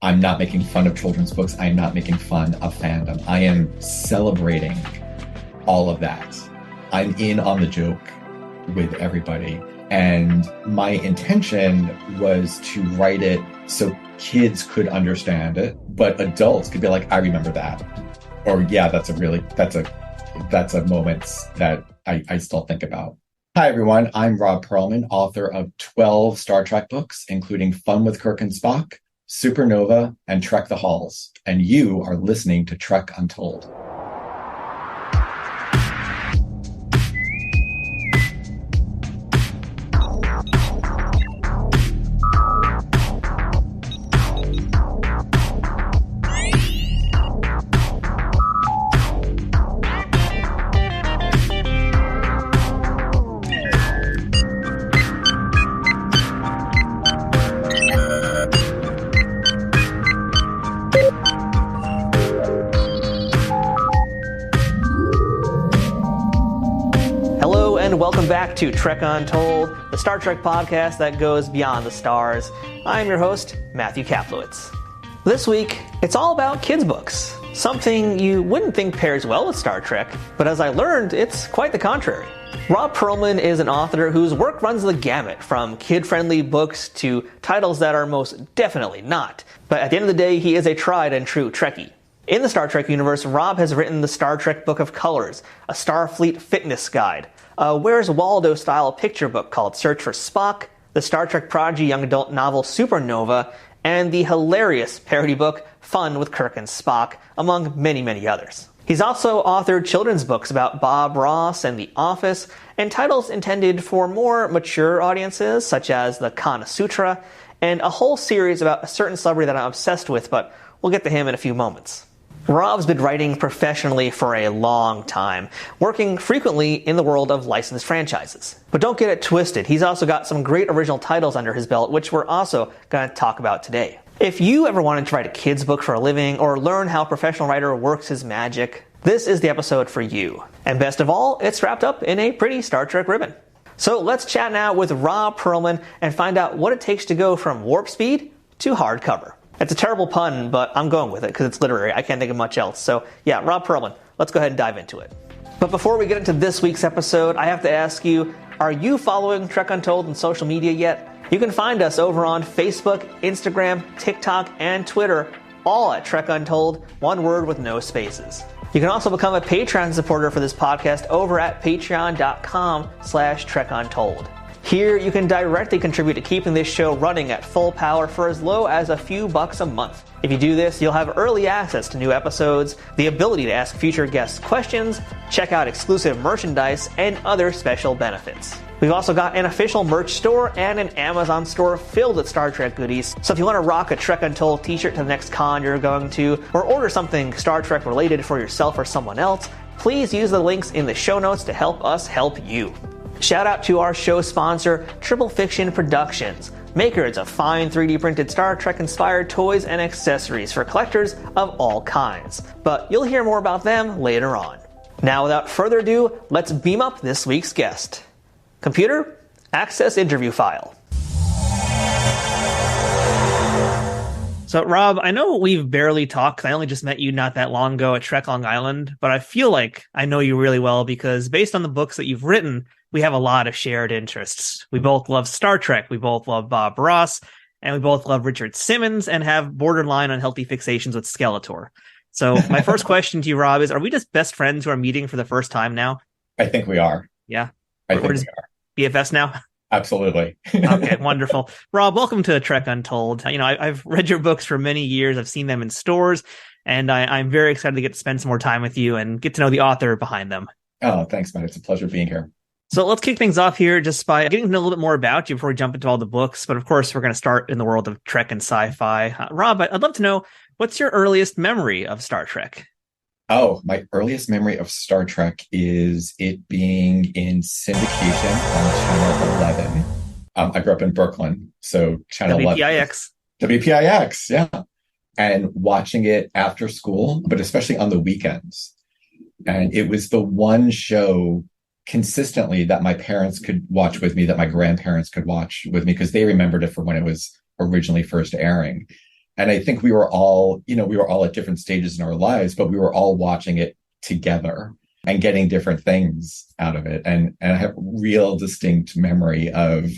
I'm not making fun of children's books. I'm not making fun of fandom. I am celebrating all of that. I'm in on the joke with everybody. And my intention was to write it so kids could understand it, but adults could be like, I remember that. Or yeah, that's a moment that I still think about. Hi, everyone. I'm Robb Pearlman, author of 12 Star Trek books, including Fun with Kirk and Spock, Supernova, and Trek the Halls. And you are listening to Trek Untold. Welcome back to Trek Untold, the Star Trek podcast that goes beyond the stars. I'm your host, Matthew Kaplowitz. This week, it's all about kids' books, something you wouldn't think pairs well with Star Trek, but as I learned, it's quite the contrary. Robb Pearlman is an author whose work runs the gamut from kid-friendly books to titles that are most definitely not. But at the end of the day, he is a tried and true Trekkie. In the Star Trek universe, Robb has written the Star Trek Book of Colors, a Starfleet fitness guide, a Where's Waldo-style picture book called Search for Spock, the Star Trek Prodigy young adult novel Supernova, and the hilarious parody book Fun with Kirk and Spock, among many, many others. He's also authored children's books about Bob Ross and The Office, and titles intended for more mature audiences, such as the Kama Sutra, and a whole series about a certain celebrity that I'm obsessed with, but we'll get to him in a few moments. Robb's been writing professionally for a long time, working frequently in the world of licensed franchises. But don't get it twisted, he's also got some great original titles under his belt, which we're also going to talk about today. If you ever wanted to write a kid's book for a living, or learn how a professional writer works his magic, this is the episode for you. And best of all, it's wrapped up in a pretty Star Trek ribbon. So let's chat now with Robb Pearlman and find out what it takes to go from warp speed to hardcover. It's a terrible pun, but I'm going with it because it's literary. I can't think of much else. So yeah, Robb Pearlman, let's go ahead and dive into it. But before we get into this week's episode, I have to ask you, are you following Trek Untold on social media yet? You can find us over on Facebook, Instagram, TikTok, and Twitter, all at Trek Untold, one word with no spaces. You can also become a Patreon supporter for this podcast over at patreon.com/Trek Untold. Here, you can directly contribute to keeping this show running at full power for as low as a few bucks a month. If you do this, you'll have early access to new episodes, the ability to ask future guests questions, check out exclusive merchandise, and other special benefits. We've also got an official merch store and an Amazon store filled with Star Trek goodies, so if you want to rock a Trek Untold t-shirt to the next con you're going to, or order something Star Trek related for yourself or someone else, please use the links in the show notes to help us help you. Shout out to our show sponsor, Triple Fiction Productions, makers of fine 3D printed Star Trek inspired toys and accessories for collectors of all kinds. But you'll hear more about them later on. Now, without further ado, let's beam up this week's guest. Computer, access interview file. So, Robb, I know we've barely talked because I only just met you not that long ago at Trek Long Island, but I feel like I know you really well because based on the books that you've written, we have a lot of shared interests. We both love Star Trek, we both love Bob Ross, and we both love Richard Simmons and have borderline unhealthy fixations with Skeletor. So my first question to you, Robb, is, are we just best friends who are meeting for the first time now? I think we are. Yeah? I think we are. BFS now? Absolutely. Okay, wonderful. Robb, welcome to Trek Untold. You know, I've read your books for many years. I've seen them in stores, and I'm very excited to get to spend some more time with you and get to know the author behind them. Oh, thanks, Matt. It's a pleasure being here. So let's kick things off here just by getting to know a little bit more about you before we jump into all the books. But of course, we're going to start in the world of Trek and sci-fi. Robb, I'd love to know, what's your earliest memory of Star Trek? Oh, my earliest memory of Star Trek is it being in syndication on Channel 11. I grew up in Brooklyn, so Channel 11. WPIX. WPIX, yeah. And watching it after school, but especially on the weekends. And it was the one show consistently that my parents could watch with me, that my grandparents could watch with me, because they remembered it from when it was originally first airing. And I think we were all, we were all at different stages in our lives, but we were all watching it together and getting different things out of it. And I have real distinct memory of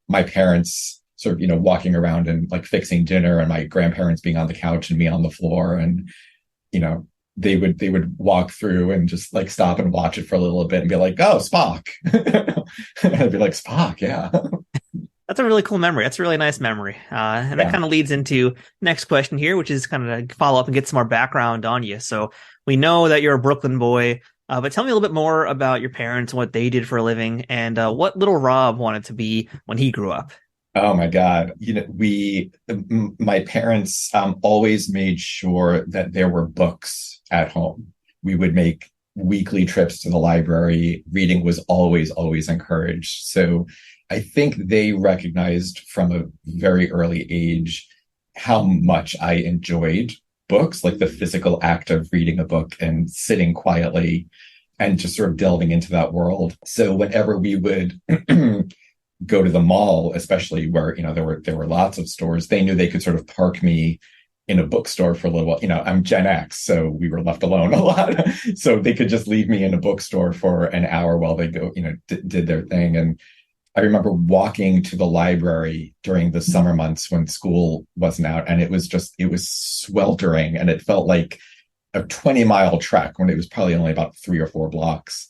my parents sort of, walking around and like fixing dinner, and my grandparents being on the couch and me on the floor. And, they would walk through and just like stop and watch it for a little bit and be like, "Oh, Spock." And I'd be like, "Spock, yeah." That's a really cool memory. That's a really nice memory. And that kind of leads into next question here, which is kind of to follow up and get some more background on you. So we know that you're a Brooklyn boy, but tell me a little bit more about your parents and what they did for a living, and what little Robb wanted to be when he grew up. Oh my God. My parents always made sure that there were books at home. We would make weekly trips to the library. Reading was always, always encouraged. So I think they recognized from a very early age how much I enjoyed books, like the physical act of reading a book and sitting quietly and just sort of delving into that world. So whenever we would go to the mall, especially where, there were lots of stores, they knew they could sort of park me in a bookstore for a little while. I'm Gen X, so we were left alone a lot. So they could just leave me in a bookstore for an hour while they go, did their thing. And I remember walking to the library during the summer months when school wasn't out, and it was sweltering, and it felt like a 20-mile trek when it was probably only about 3 or 4 blocks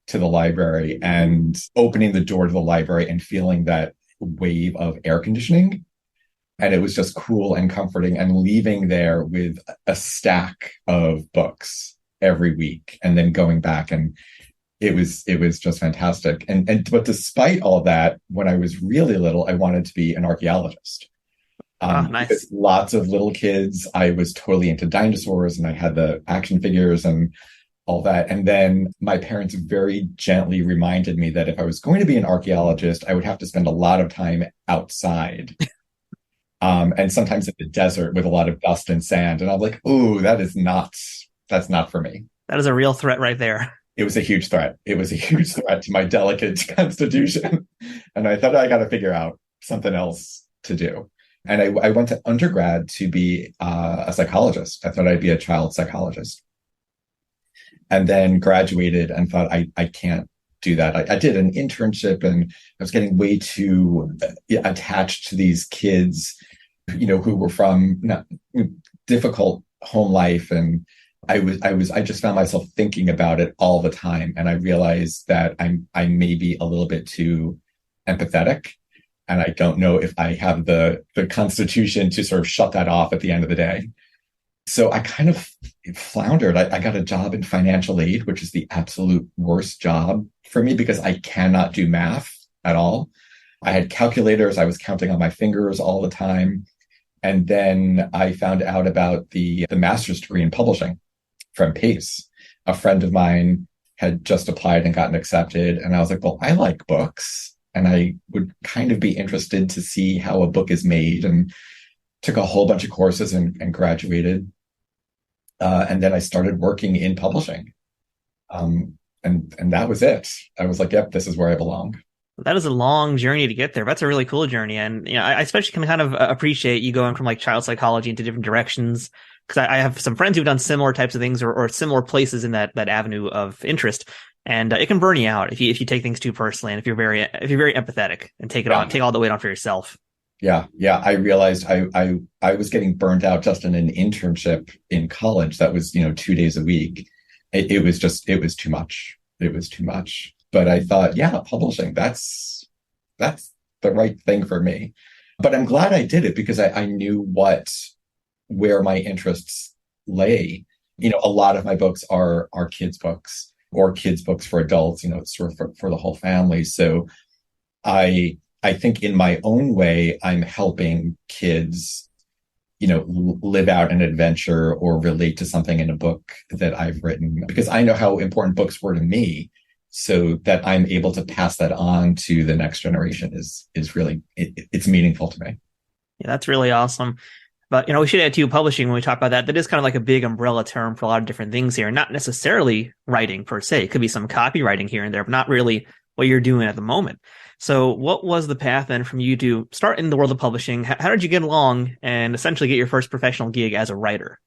to the library, and opening the door to the library and feeling that wave of air conditioning. And it was just cool and comforting, and leaving there with a stack of books every week and then going back, and it was just fantastic. But despite all that, when I was really little, I wanted to be an archaeologist. Nice. Because lots of little kids, I was totally into dinosaurs, and I had the action figures and all that. And then my parents very gently reminded me that if I was going to be an archaeologist, I would have to spend a lot of time outside. And sometimes in the desert with a lot of dust and sand. And I'm like, "Ooh, that's not for me." That is a real threat right there. It was a huge threat. It was a huge threat to my delicate constitution. And I thought I got to figure out something else to do. And I went to undergrad to be a psychologist. I thought I'd be a child psychologist. And then graduated and thought, I can't do that. I did an internship, and I was getting way too attached to these kids, who were from difficult home life. And I just found myself thinking about it all the time. And I realized that I may be a little bit too empathetic. And I don't know if I have the constitution to sort of shut that off at the end of the day. So I kind of floundered. I got a job in financial aid, which is the absolute worst job for me because I cannot do math at all. I had calculators. I was counting on my fingers all the time. And then I found out about the master's degree in publishing from Pace. A friend of mine had just applied and gotten accepted. And I was like, well, I like books, and I would kind of be interested to see how a book is made, and took a whole bunch of courses and graduated. And then I started working in publishing. And that was it. I was like, yep, this is where I belong. That is a long journey to get there. That's a really cool journey. And, I especially can kind of appreciate you going from like child psychology into different directions. Because I have some friends who've done similar types of things or similar places in that avenue of interest. And it can burn you out if you take things too personally, and if you're very empathetic and take all the weight on for yourself. Yeah. I realized I was getting burnt out just in an internship in college that was, 2 days a week. It was too much. It was too much. But I thought, yeah, publishing, that's the right thing for me. But I'm glad I did it because I knew where my interests lay. A lot of my books are kids' books or kids' books for adults, it's sort of for the whole family. So I think in my own way, I'm helping kids, live out an adventure or relate to something in a book that I've written, because I know how important books were to me, so that I'm able to pass that on to the next generation is really, it's meaningful to me. Yeah, that's really awesome. But, we should add to publishing when we talk about that. That is kind of like a big umbrella term for a lot of different things here, not necessarily writing per se. It could be some copywriting here and there, but not really what you're doing at the moment. So what was the path then from you to start in the world of publishing? How did you get along and essentially get your first professional gig as a writer?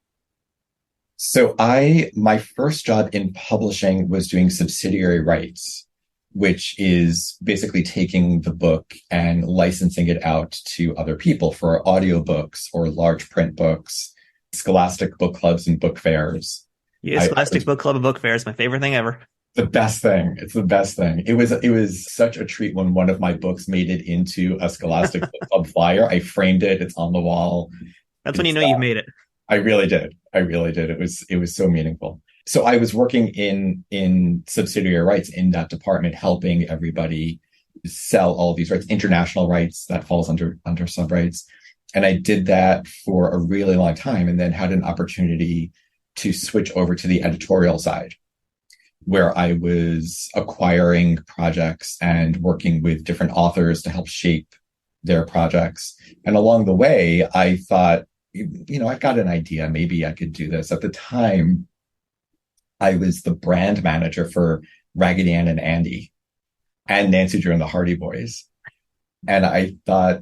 So my first job in publishing was doing subsidiary rights, which is basically taking the book and licensing it out to other people for audiobooks or large print books, scholastic book clubs and book fairs. Yeah, Scholastic Book Club and Book Fair is my favorite thing ever. The best thing. It's the best thing. It was such a treat when one of my books made it into a Scholastic Book Club flyer. I framed it. It's on the wall. That's when you know you've made it. I really did. It was so meaningful. So I was working in subsidiary rights in that department, helping everybody sell all of these rights, international rights that falls under sub rights. And I did that for a really long time, and then had an opportunity to switch over to the editorial side, where I was acquiring projects and working with different authors to help shape their projects. And along the way, I thought, I've got an idea. Maybe I could do this. At the time, I was the brand manager for Raggedy Ann and Andy and Nancy Drew and the Hardy Boys. And I thought,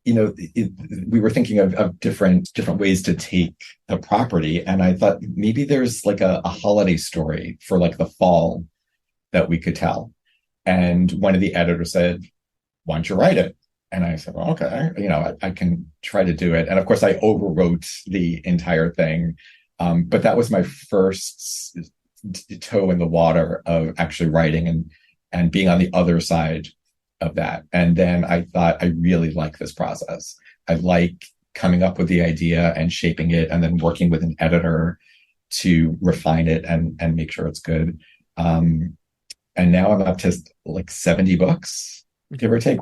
we were thinking of different ways to take the property. And I thought maybe there's like a holiday story for like the fall that we could tell. And one of the editors said, why don't you write it? And I said, well, okay, I can try to do it. And of course I overwrote the entire thing. But that was my first toe in the water of actually writing and being on the other side of that. And then I thought, I really like this process. I like coming up with the idea and shaping it and then working with an editor to refine it and make sure it's good. And now I'm up to like 70 books, give or take,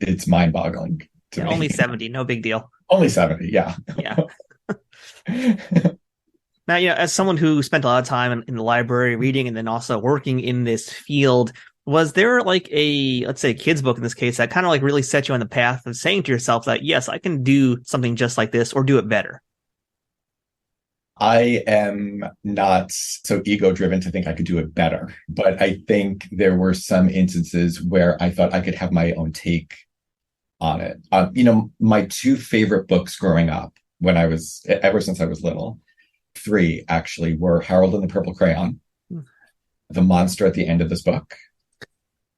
it's mind boggling to me. Only 70, no big deal. Only 70. Yeah. Yeah. Now, as someone who spent a lot of time in the library reading and then also working in this field, was there like let's say, kids book in this case that kind of like really set you on the path of saying to yourself that, yes, I can do something just like this or do it better? I am not so ego-driven to think I could do it better, but I think there were some instances where I thought I could have my own take on it. My two favorite books growing up ever since I was little, 3 actually, were Harold and the Purple Crayon, The Monster at the End of This Book,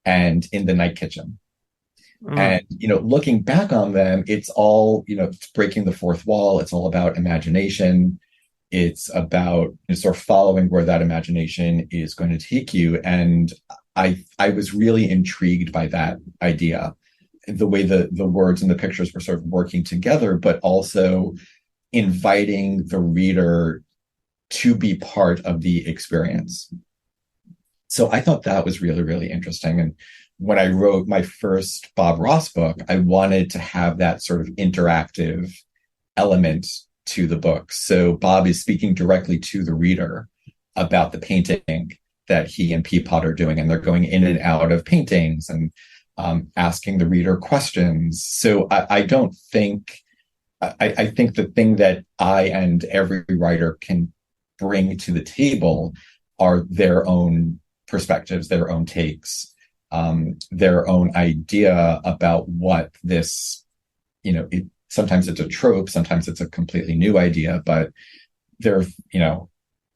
and In the Night Kitchen. And, looking back on them, it's all, it's breaking the fourth wall. It's all about imagination. It's about sort of following where that imagination is going to take you. And I was really intrigued by that idea, the way the words and the pictures were sort of working together, but also inviting the reader to be part of the experience. So I thought that was really, really interesting. And when I wrote my first Bob Ross book, I wanted to have that sort of interactive element to the book. So Bob is speaking directly to the reader about the painting that he and Peapod are doing, and they're going in and out of paintings and asking the reader questions. So I think the thing that I and every writer can bring to the table are their own perspectives, their own takes, their own idea about what this, sometimes it's a trope, sometimes it's a completely new idea, but there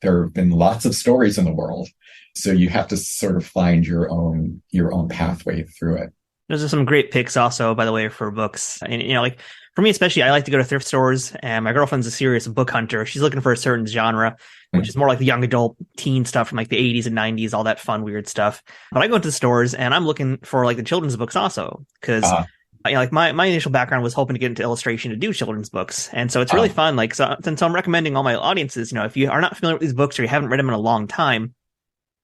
have been lots of stories in the world. So you have to sort of find your own pathway through it. Those are some great picks also, by the way, for books. And, like for me, especially, I like to go to thrift stores, and my girlfriend's a serious book hunter. She's looking for a certain genre, which is more like the young adult teen stuff from like the 80s and 90s, all that fun, weird stuff. But I go into the stores and I'm looking for like the children's books also, because like my initial background was hoping to get into illustration to do children's books. And so it's really fun. Like, so I'm recommending all my audiences, if you are not familiar with these books or you haven't read them in a long time,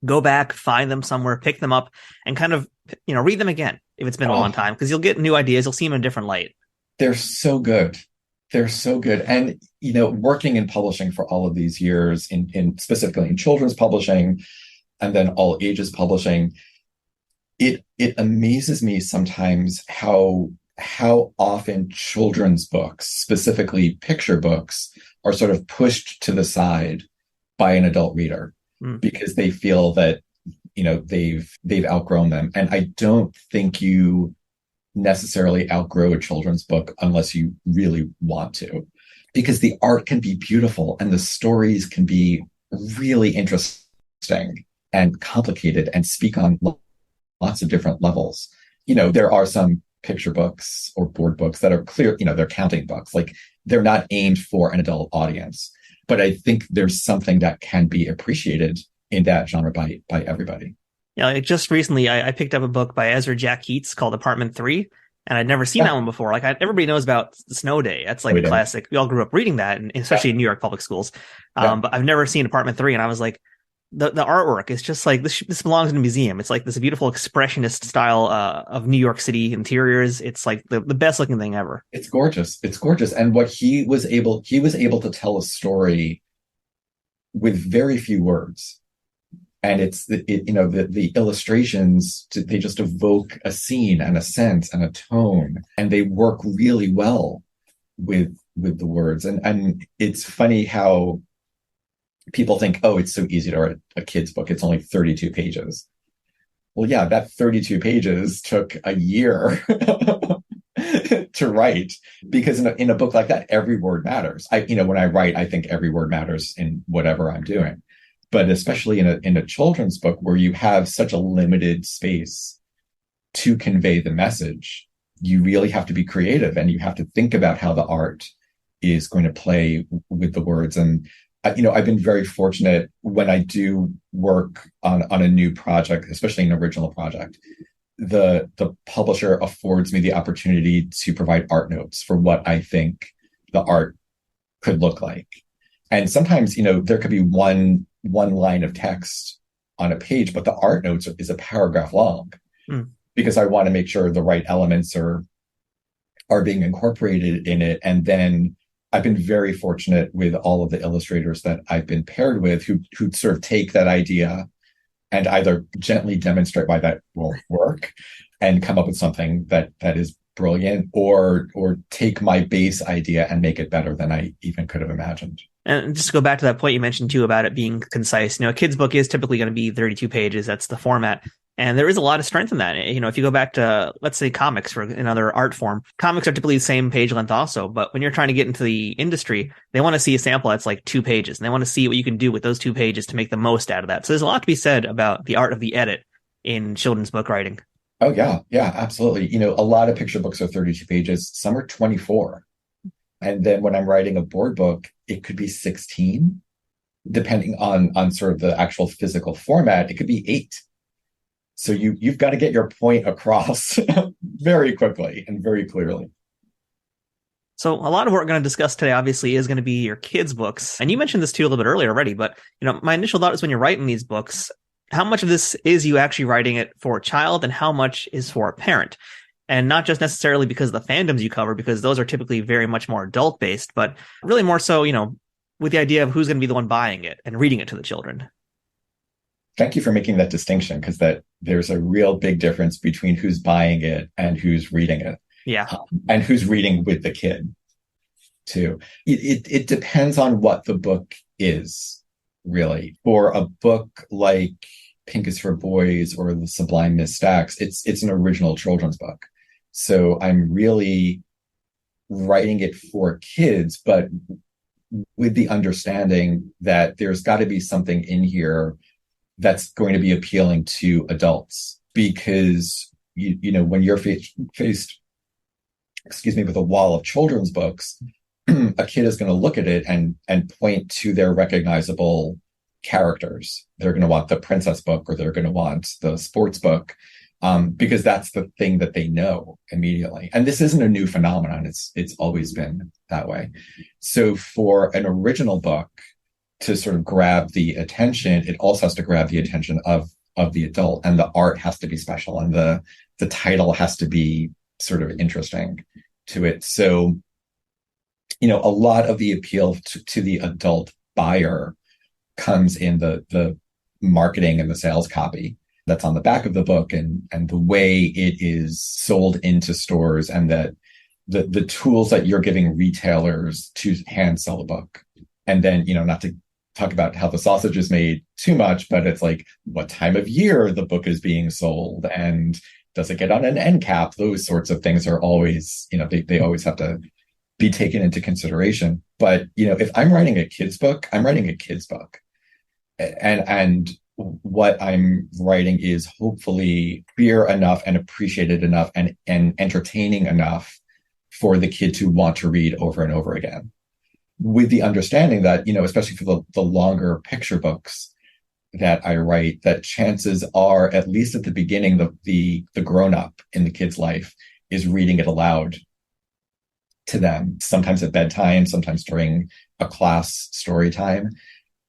go back, find them somewhere, pick them up, and kind of, read them again if it's been a long time, because you'll get new ideas. You'll see them in a different light. They're so good. They're so good. And, working in publishing for all of these years, in specifically in children's publishing and then all ages publishing, it amazes me sometimes how often children's books, specifically picture books, are sort of pushed to the side by an adult reader because they feel that they've outgrown them. And I don't think you necessarily outgrow a children's book unless you really want to, because the art can be beautiful and the stories can be really interesting and complicated and speak on lots of different levels. There are some picture books or board books that are clear, they're counting books. Like, they're not aimed for an adult audience. But I think there's something that can be appreciated in that genre by everybody. Yeah, like just recently, I picked up a book by Ezra Jack Keats called Apartment 3, and I'd never seen that one before. Like, everybody knows about The Snow Day. That's like a classic. We all grew up reading that, and especially in New York public schools. But I've never seen Apartment 3, and I was like, the artwork is just like, this belongs in a museum. It's like this beautiful expressionist style of New York City interiors. It's like the best looking thing ever. It's gorgeous. It's gorgeous. And what he was able to tell a story with very few words. And it's the illustrations, they just evoke a scene and a sense and a tone, and they work really well with the words. And it's funny how people think, oh, it's so easy to write a kid's book. It's only 32 pages. Well, yeah, that 32 pages took a year to write, because in a book like that, every word matters. When I write, I think every word matters in whatever I'm doing. But especially in a children's book where you have such a limited space to convey the message, you really have to be creative, and you have to think about how the art is going to play with the words. And I've been very fortunate when I do work on a new project, especially an original project. The publisher affords me the opportunity to provide art notes for what I think the art could look like. And sometimes, there could be one line of text on a page, but the art notes is a paragraph long, because I want to make sure the right elements are being incorporated in it. And then I've been very fortunate with all of the illustrators that I've been paired with who sort of take that idea and either gently demonstrate why that won't work and come up with something that is brilliant, or take my base idea and make it better than I even could have imagined. And just to go back to that point you mentioned too about it being concise, a kid's book is typically going to be 32 pages. That's the format. And there is a lot of strength in that. If you go back to, let's say, comics for another art form, comics are typically the same page length also. But when you're trying to get into the industry, they want to see a sample that's like 2 pages, and they want to see what you can do with those 2 pages to make the most out of that. So there's a lot to be said about the art of the edit in children's book writing. Oh, yeah. Yeah, absolutely. A lot of picture books are 32 pages. Some are 24. And then when I'm writing a board book, it could be 16, depending on sort of the actual physical format. It could be 8. So you've got to get your point across very quickly and very clearly. So a lot of what we're going to discuss today, obviously, is going to be your kids' books. And you mentioned this too a little bit earlier already, but my initial thought is, when you're writing these books, how much of this is you actually writing it for a child and how much is for a parent? And not just necessarily because of the fandoms you cover, because those are typically very much more adult based, but really more so, with the idea of who's going to be the one buying it and reading it to the children. Thank you for making that distinction, because there's a real big difference between who's buying it and who's reading it. Yeah. And who's reading with the kid too. It depends on what the book is, really. For a book like Pink is for Boys or The Sublime Miss Stacks, it's an original children's book. So I'm really writing it for kids, but with the understanding that there's got to be something in here that's going to be appealing to adults, because when you're faced with a wall of children's books, a kid is going to look at it and point to their recognizable characters. They're going to want the princess book, or they're going to want the sports book, because that's the thing that they know immediately. And this isn't a new phenomenon. It's always been that way. So for an original book to sort of grab the attention, it also has to grab the attention of the adult, and the art has to be special, and the title has to be sort of interesting to it. So, a lot of the appeal to the adult buyer comes in the marketing and the sales copy that's on the back of the book, and the way it is sold into stores, and that the tools that you're giving retailers to hand sell the book. And then, not to talk about how the sausage is made too much, but it's like what time of year the book is being sold, and does it get on an end cap? Those sorts of things are always, they always have to be taken into consideration. But, if I'm writing a kid's book, I'm writing a kid's book. And what I'm writing is hopefully clear enough and appreciated enough and entertaining enough for the kid to want to read over and over again. With the understanding that, especially for the longer picture books that I write, that chances are, at least at the beginning, the grown-up in the kid's life is reading it aloud to them, sometimes at bedtime, sometimes during a class story time.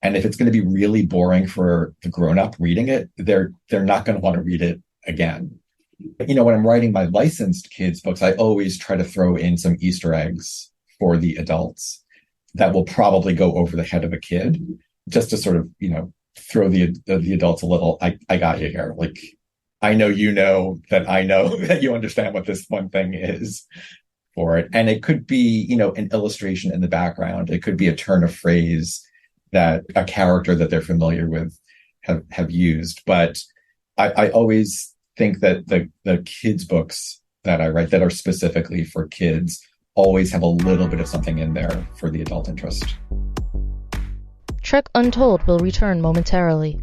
And if it's going to be really boring for the grown-up reading it, they're not going to want to read it again. When I'm writing my licensed kids books, I always try to throw in some Easter eggs for the adults that will probably go over the head of a kid, just to sort of, throw the adults a little, I got you here. Like, I know that I know that you understand what this one thing is for it. And it could be, an illustration in the background. It could be a turn of phrase that a character that they're familiar with have used. But I always think that the kids' books that I write that are specifically for kids always have a little bit of something in there for the adult interest. Trek Untold will return momentarily.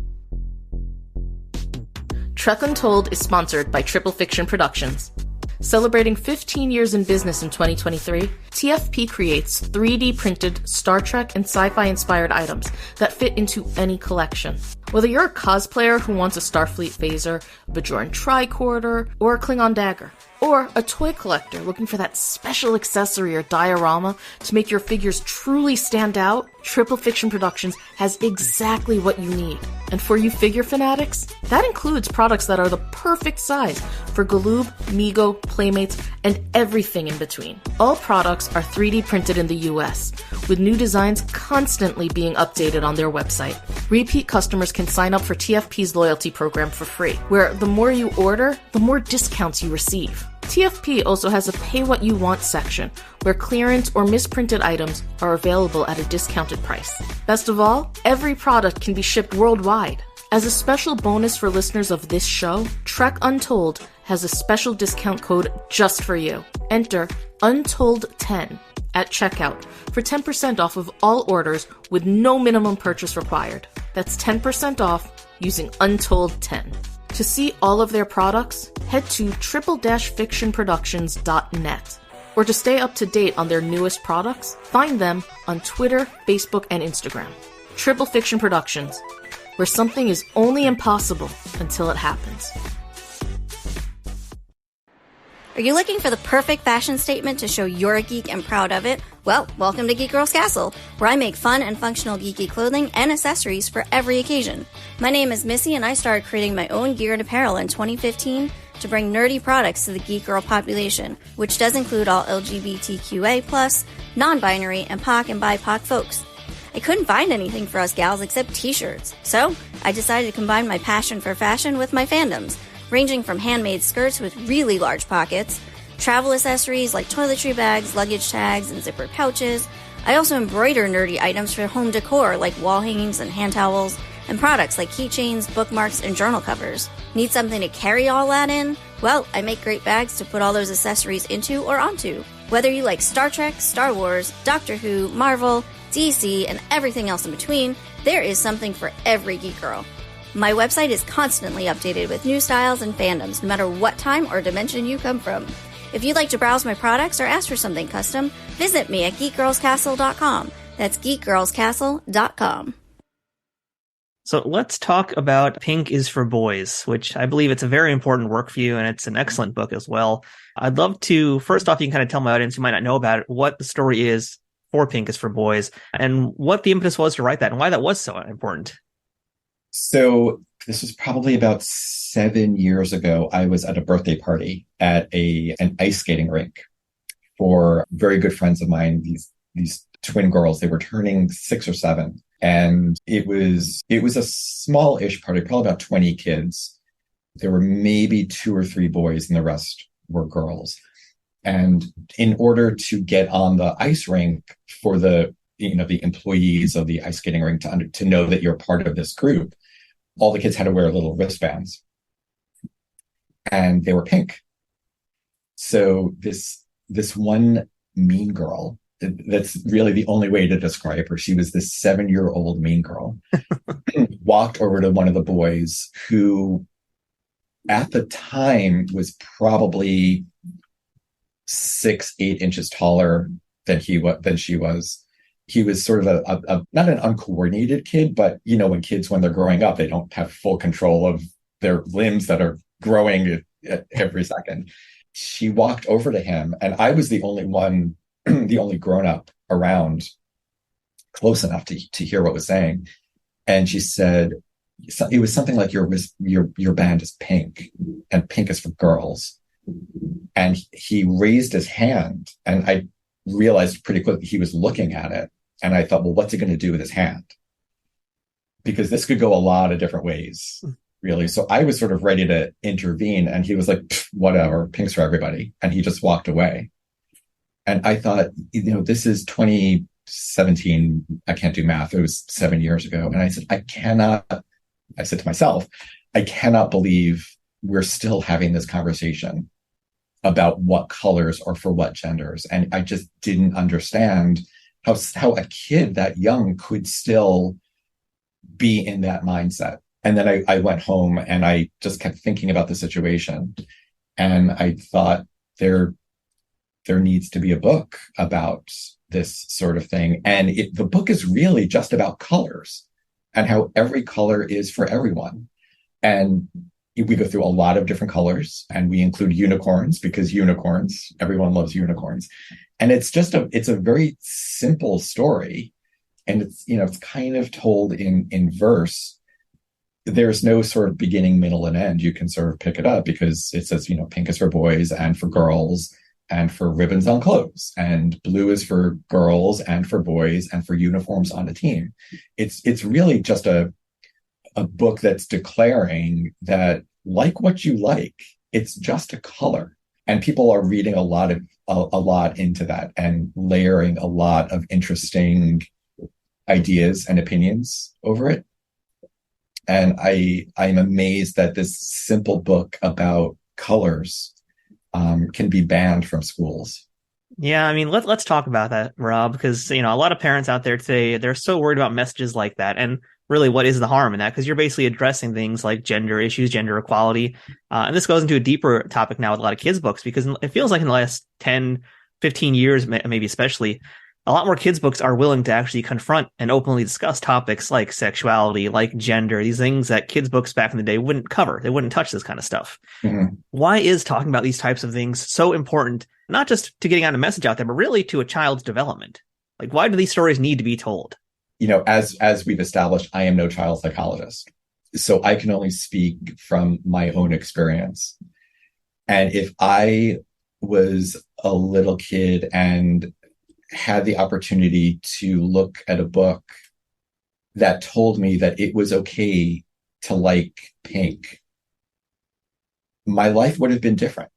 Trek Untold is sponsored by Triple Fiction Productions. Celebrating 15 years in business in 2023, TFP creates 3D printed Star Trek and sci-fi inspired items that fit into any collection. Whether you're a cosplayer who wants a Starfleet phaser, a Bajoran tricorder, or a Klingon dagger, or a toy collector looking for that special accessory or diorama to make your figures truly stand out, Triple Fiction Productions has exactly what you need. And for you figure fanatics, that includes products that are the perfect size for Galoob, Mego, Playmates, and everything in between. All products are 3D printed in the US, with new designs constantly being updated on their website. Repeat customers can sign up for TFP's loyalty program for free, where the more you order, the more discounts you receive. TFP also has a Pay What You Want section, where clearance or misprinted items are available at a discounted price. Best of all, every product can be shipped worldwide. As a special bonus for listeners of this show, Trek Untold has a special discount code just for you. Enter Untold10 at checkout for 10% off of all orders with no minimum purchase required. That's 10% off using Untold10. To see all of their products, head to triple-fictionproductions.net. Or to stay up to date on their newest products, find them on Twitter, Facebook, and Instagram. Triple Fiction Productions, where something is only impossible until it happens. Are you looking for the perfect fashion statement to show you're a geek and proud of it? Well, welcome to Geek Girls Castle, where I make fun and functional geeky clothing and accessories for every occasion. My name is Missy, and I started creating my own gear and apparel in 2015 to bring nerdy products to the geek girl population, which does include all LGBTQA+, non-binary, and POC and BIPOC folks. I couldn't find anything for us gals except t-shirts, so I decided to combine my passion for fashion with my fandoms, ranging from handmade skirts with really large pockets, travel accessories like toiletry bags, luggage tags, and zipper pouches. I also embroider nerdy items for home decor like wall hangings and hand towels, and products like keychains, bookmarks, and journal covers. Need something to carry all that in? Well, I make great bags to put all those accessories into or onto. Whether you like Star Trek, Star Wars, Doctor Who, Marvel, DC, and everything else in between, there is something for every geek girl. My website is constantly updated with new styles and fandoms, no matter what time or dimension you come from. If you'd like to browse my products or ask for something custom, visit me at geekgirlscastle.com. That's geekgirlscastle.com. So let's talk about Pink is for Boys, which I believe it's a very important work for you, and it's an excellent book as well. I'd love to, first off, you can kind of tell my audience who might not know about it, what the story is for Pink is for Boys, and what the impetus was to write that, and why that was so important. So this was probably about 7 years ago. I was at a birthday party at an ice skating rink for very good friends of mine, these twin girls. They were turning 6 or 7. And it was a small-ish party, probably about 20 kids. There were maybe 2 or 3 boys and the rest were girls. And in order to get on the ice rink for the employees of the ice skating rink to know that you're part of this group. All the kids had to wear little wristbands, and they were pink. So this one mean girl, that's really the only way to describe her. She was this 7-year-old mean girl, walked over to one of the boys who at the time was probably 6-8 inches taller than she was. He was sort of a not an uncoordinated kid, but when kids, when they're growing up, they don't have full control of their limbs that are growing at every second. She walked over to him, and I was the only one, the only grown up around close enough to hear what was saying. And she said, it was something like, your band is pink, and pink is for girls. And he raised his hand, and I realized pretty quickly he was looking at it. And I thought, well, what's he going to do with his hand? Because this could go a lot of different ways, really. So I was sort of ready to intervene, and he was like, whatever, pink's for everybody. And he just walked away. And I thought, this is 2017. I can't do math. It was 7 years ago. And I said, I said to myself, I cannot believe we're still having this conversation about what colors are for what genders. And I just didn't understand how a kid that young could still be in that mindset. And then I went home, and I just kept thinking about the situation. And I thought there needs to be a book about this sort of thing. And the book is really just about colors and how every color is for everyone. And we go through a lot of different colors, and we include unicorns because everyone loves unicorns. And it's a very simple story. And it's kind of told in verse. There's no sort of beginning, middle, and end. You can sort of pick it up because it says, pink is for boys and for girls and for ribbons on clothes, and blue is for girls and for boys and for uniforms on a team. It's really just a book that's declaring that, like what you like, it's just a color. And people are reading a lot into that and layering a lot of interesting ideas and opinions over it. And I'm amazed that this simple book about colors can be banned from schools. Yeah, I mean, let's talk about that, Rob, because a lot of parents out there today, they're so worried about messages like that. And really, what is the harm in that? Because you're basically addressing things like gender issues, gender equality. And this goes into a deeper topic now with a lot of kids' books, because it feels like in the last 10, 15 years, maybe especially, a lot more kids' books are willing to actually confront and openly discuss topics like sexuality, like gender, these things that kids' books back in the day wouldn't cover. They wouldn't touch this kind of stuff. Mm-hmm. Why is talking about these types of things so important, not just to getting out a message out there, but really to a child's development? Like, why do these stories need to be told? As we've established, I am no child psychologist, so I can only speak from my own experience. And if I was a little kid and had the opportunity to look at a book that told me that it was okay to like pink, my life would have been different.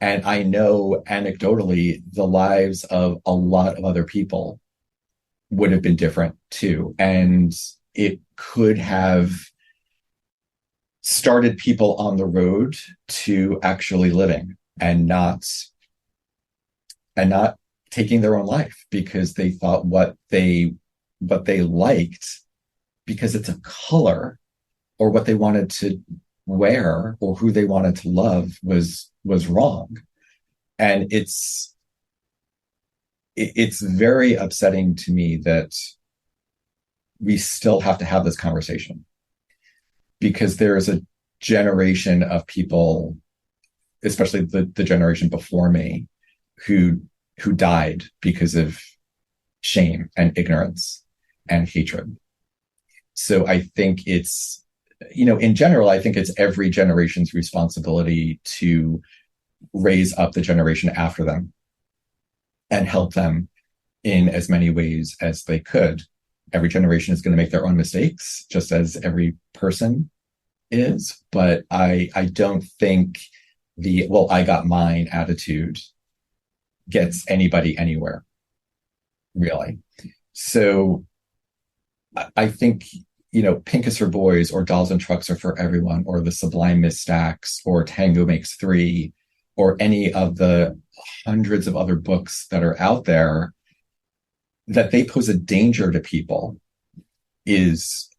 And I know anecdotally the lives of a lot of other people would have been different too. And it could have started people on the road to actually living and not taking their own life because they thought what they liked because it's a color, or what they wanted to wear or who they wanted to love was wrong. And it's very upsetting to me that we still have to have this conversation, because there is a generation of people, especially the generation before me, who died because of shame and ignorance and hatred. So I think it's, in general, I think it's every generation's responsibility to raise up the generation after them and help them in as many ways as they could. Every generation is going to make their own mistakes, just as every person is. But I don't think I got mine attitude gets anybody anywhere, really. So I think, Pink is for Boys or Dolls and Trucks are for Everyone or The Sublime Miss Stacks or Tango Makes Three or any of the hundreds of other books that are out there, that they pose a danger to people is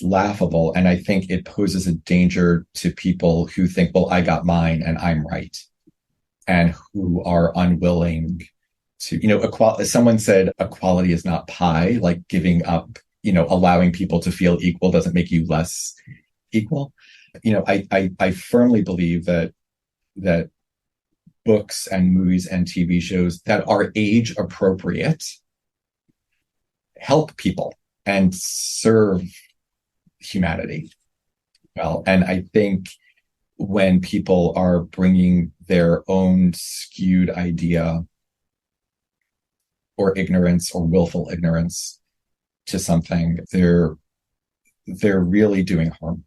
laughable. And I think it poses a danger to people who think, well, I got mine and I'm right, and who are unwilling to, someone said equality is not pie, like giving up, allowing people to feel equal doesn't make you less equal. I firmly believe that books and movies and TV shows that are age appropriate help people and serve humanity well. And I think when people are bringing their own skewed idea or ignorance or willful ignorance to something, they're really doing harm.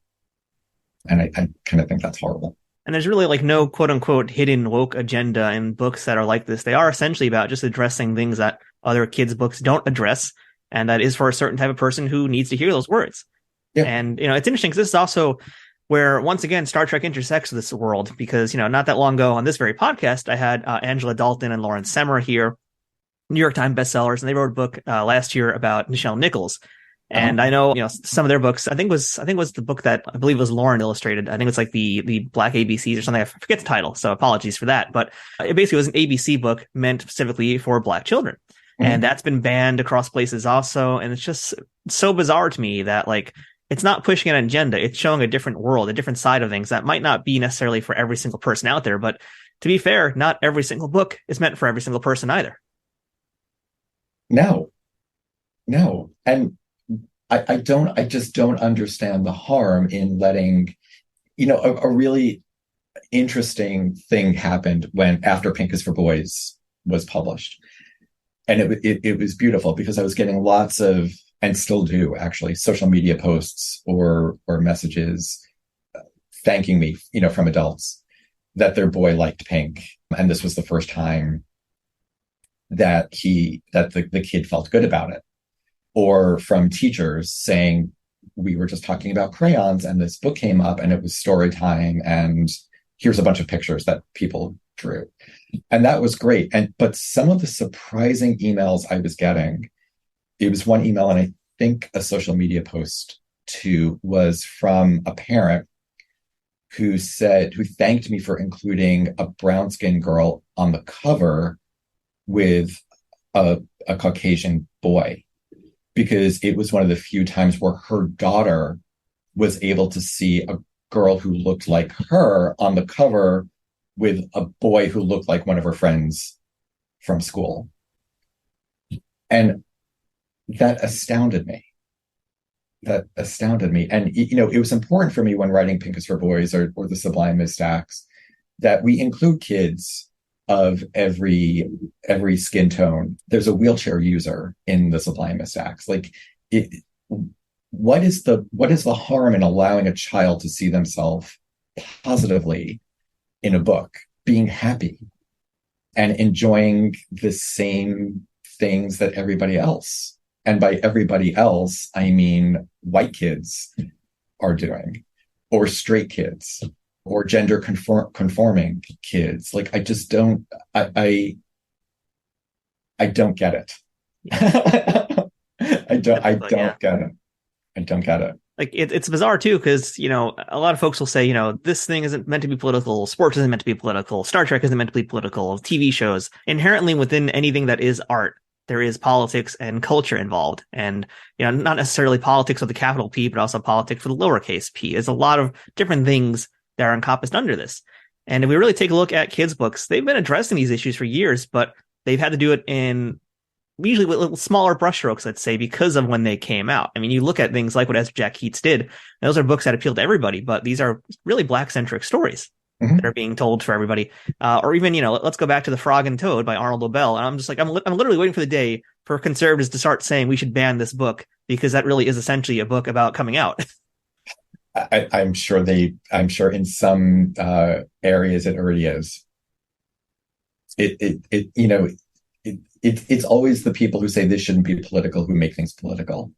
And I kind of think that's horrible. And there's really like no quote unquote hidden woke agenda in books that are like this. They are essentially about just addressing things that other kids' books don't address. And that is for a certain type of person who needs to hear those words. Yeah. And, it's interesting because this is also where, once again, Star Trek intersects with this world, because, not that long ago on this very podcast, I had Angela Dalton and Lauren Semmer here, New York Times bestsellers, and they wrote a book last year about Nichelle Nichols. And I know, some of their books, I think was the book that I believe was Lauren illustrated. I think it's like the Black ABCs or something. I forget the title, so apologies for that. But it basically was an ABC book meant specifically for Black children. Mm-hmm. And that's been banned across places also. And it's just so bizarre to me that, like, it's not pushing an agenda. It's showing a different world, a different side of things that might not be necessarily for every single person out there. But to be fair, not every single book is meant for every single person either. No. And I just don't understand the harm in letting, a really interesting thing happened after Pink is for Boys was published. And it was beautiful because I was getting lots of, and still do actually, social media posts or messages thanking me, from adults that their boy liked Pink. And this was the first time that the kid felt good about it. Or from teachers saying, we were just talking about crayons and this book came up and it was story time and here's a bunch of pictures that people drew. And that was great. But some of the surprising emails I was getting, it was one email and I think a social media post too, was from a parent who thanked me for including a brown-skinned girl on the cover with a Caucasian boy, because it was one of the few times where her daughter was able to see a girl who looked like her on the cover with a boy who looked like one of her friends from school. And that astounded me. And, it was important for me when writing Pink is for Boys or The Sublime Miss Stacks that we include kids of every skin tone. There's a wheelchair user in The Sublime Miss Stacks. What is the harm in allowing a child to see themselves positively in a book, being happy and enjoying the same things that everybody else, and by everybody else, I mean white kids, are doing, or straight kids, or gender conforming kids? Like, I just don't, I don't get it. I don't get it. I don't get it. Like, it's bizarre too, because, a lot of folks will say, this thing isn't meant to be political, sports isn't meant to be political, Star Trek isn't meant to be political, TV shows. Inherently within anything that is art, there is politics and culture involved. And, not necessarily politics with the capital P, but also politics with the lowercase p. There's a lot of different things that are encompassed under this. And if we really take a look at kids' books, they've been addressing these issues for years, but they've had to do it in usually with little smaller brushstrokes, let's say, because of when they came out. I mean, you look at things like what Ezra Jack Keats did, those are books that appeal to everybody, but these are really Black-centric stories that are being told for everybody. Or even, let's go back to The Frog and Toad by Arnold Lobel. And I'm just like, I'm literally waiting for the day for conservatives to start saying we should ban this book, because that really is essentially a book about coming out. I'm sure in some It's always the people who say this shouldn't be political who make things political.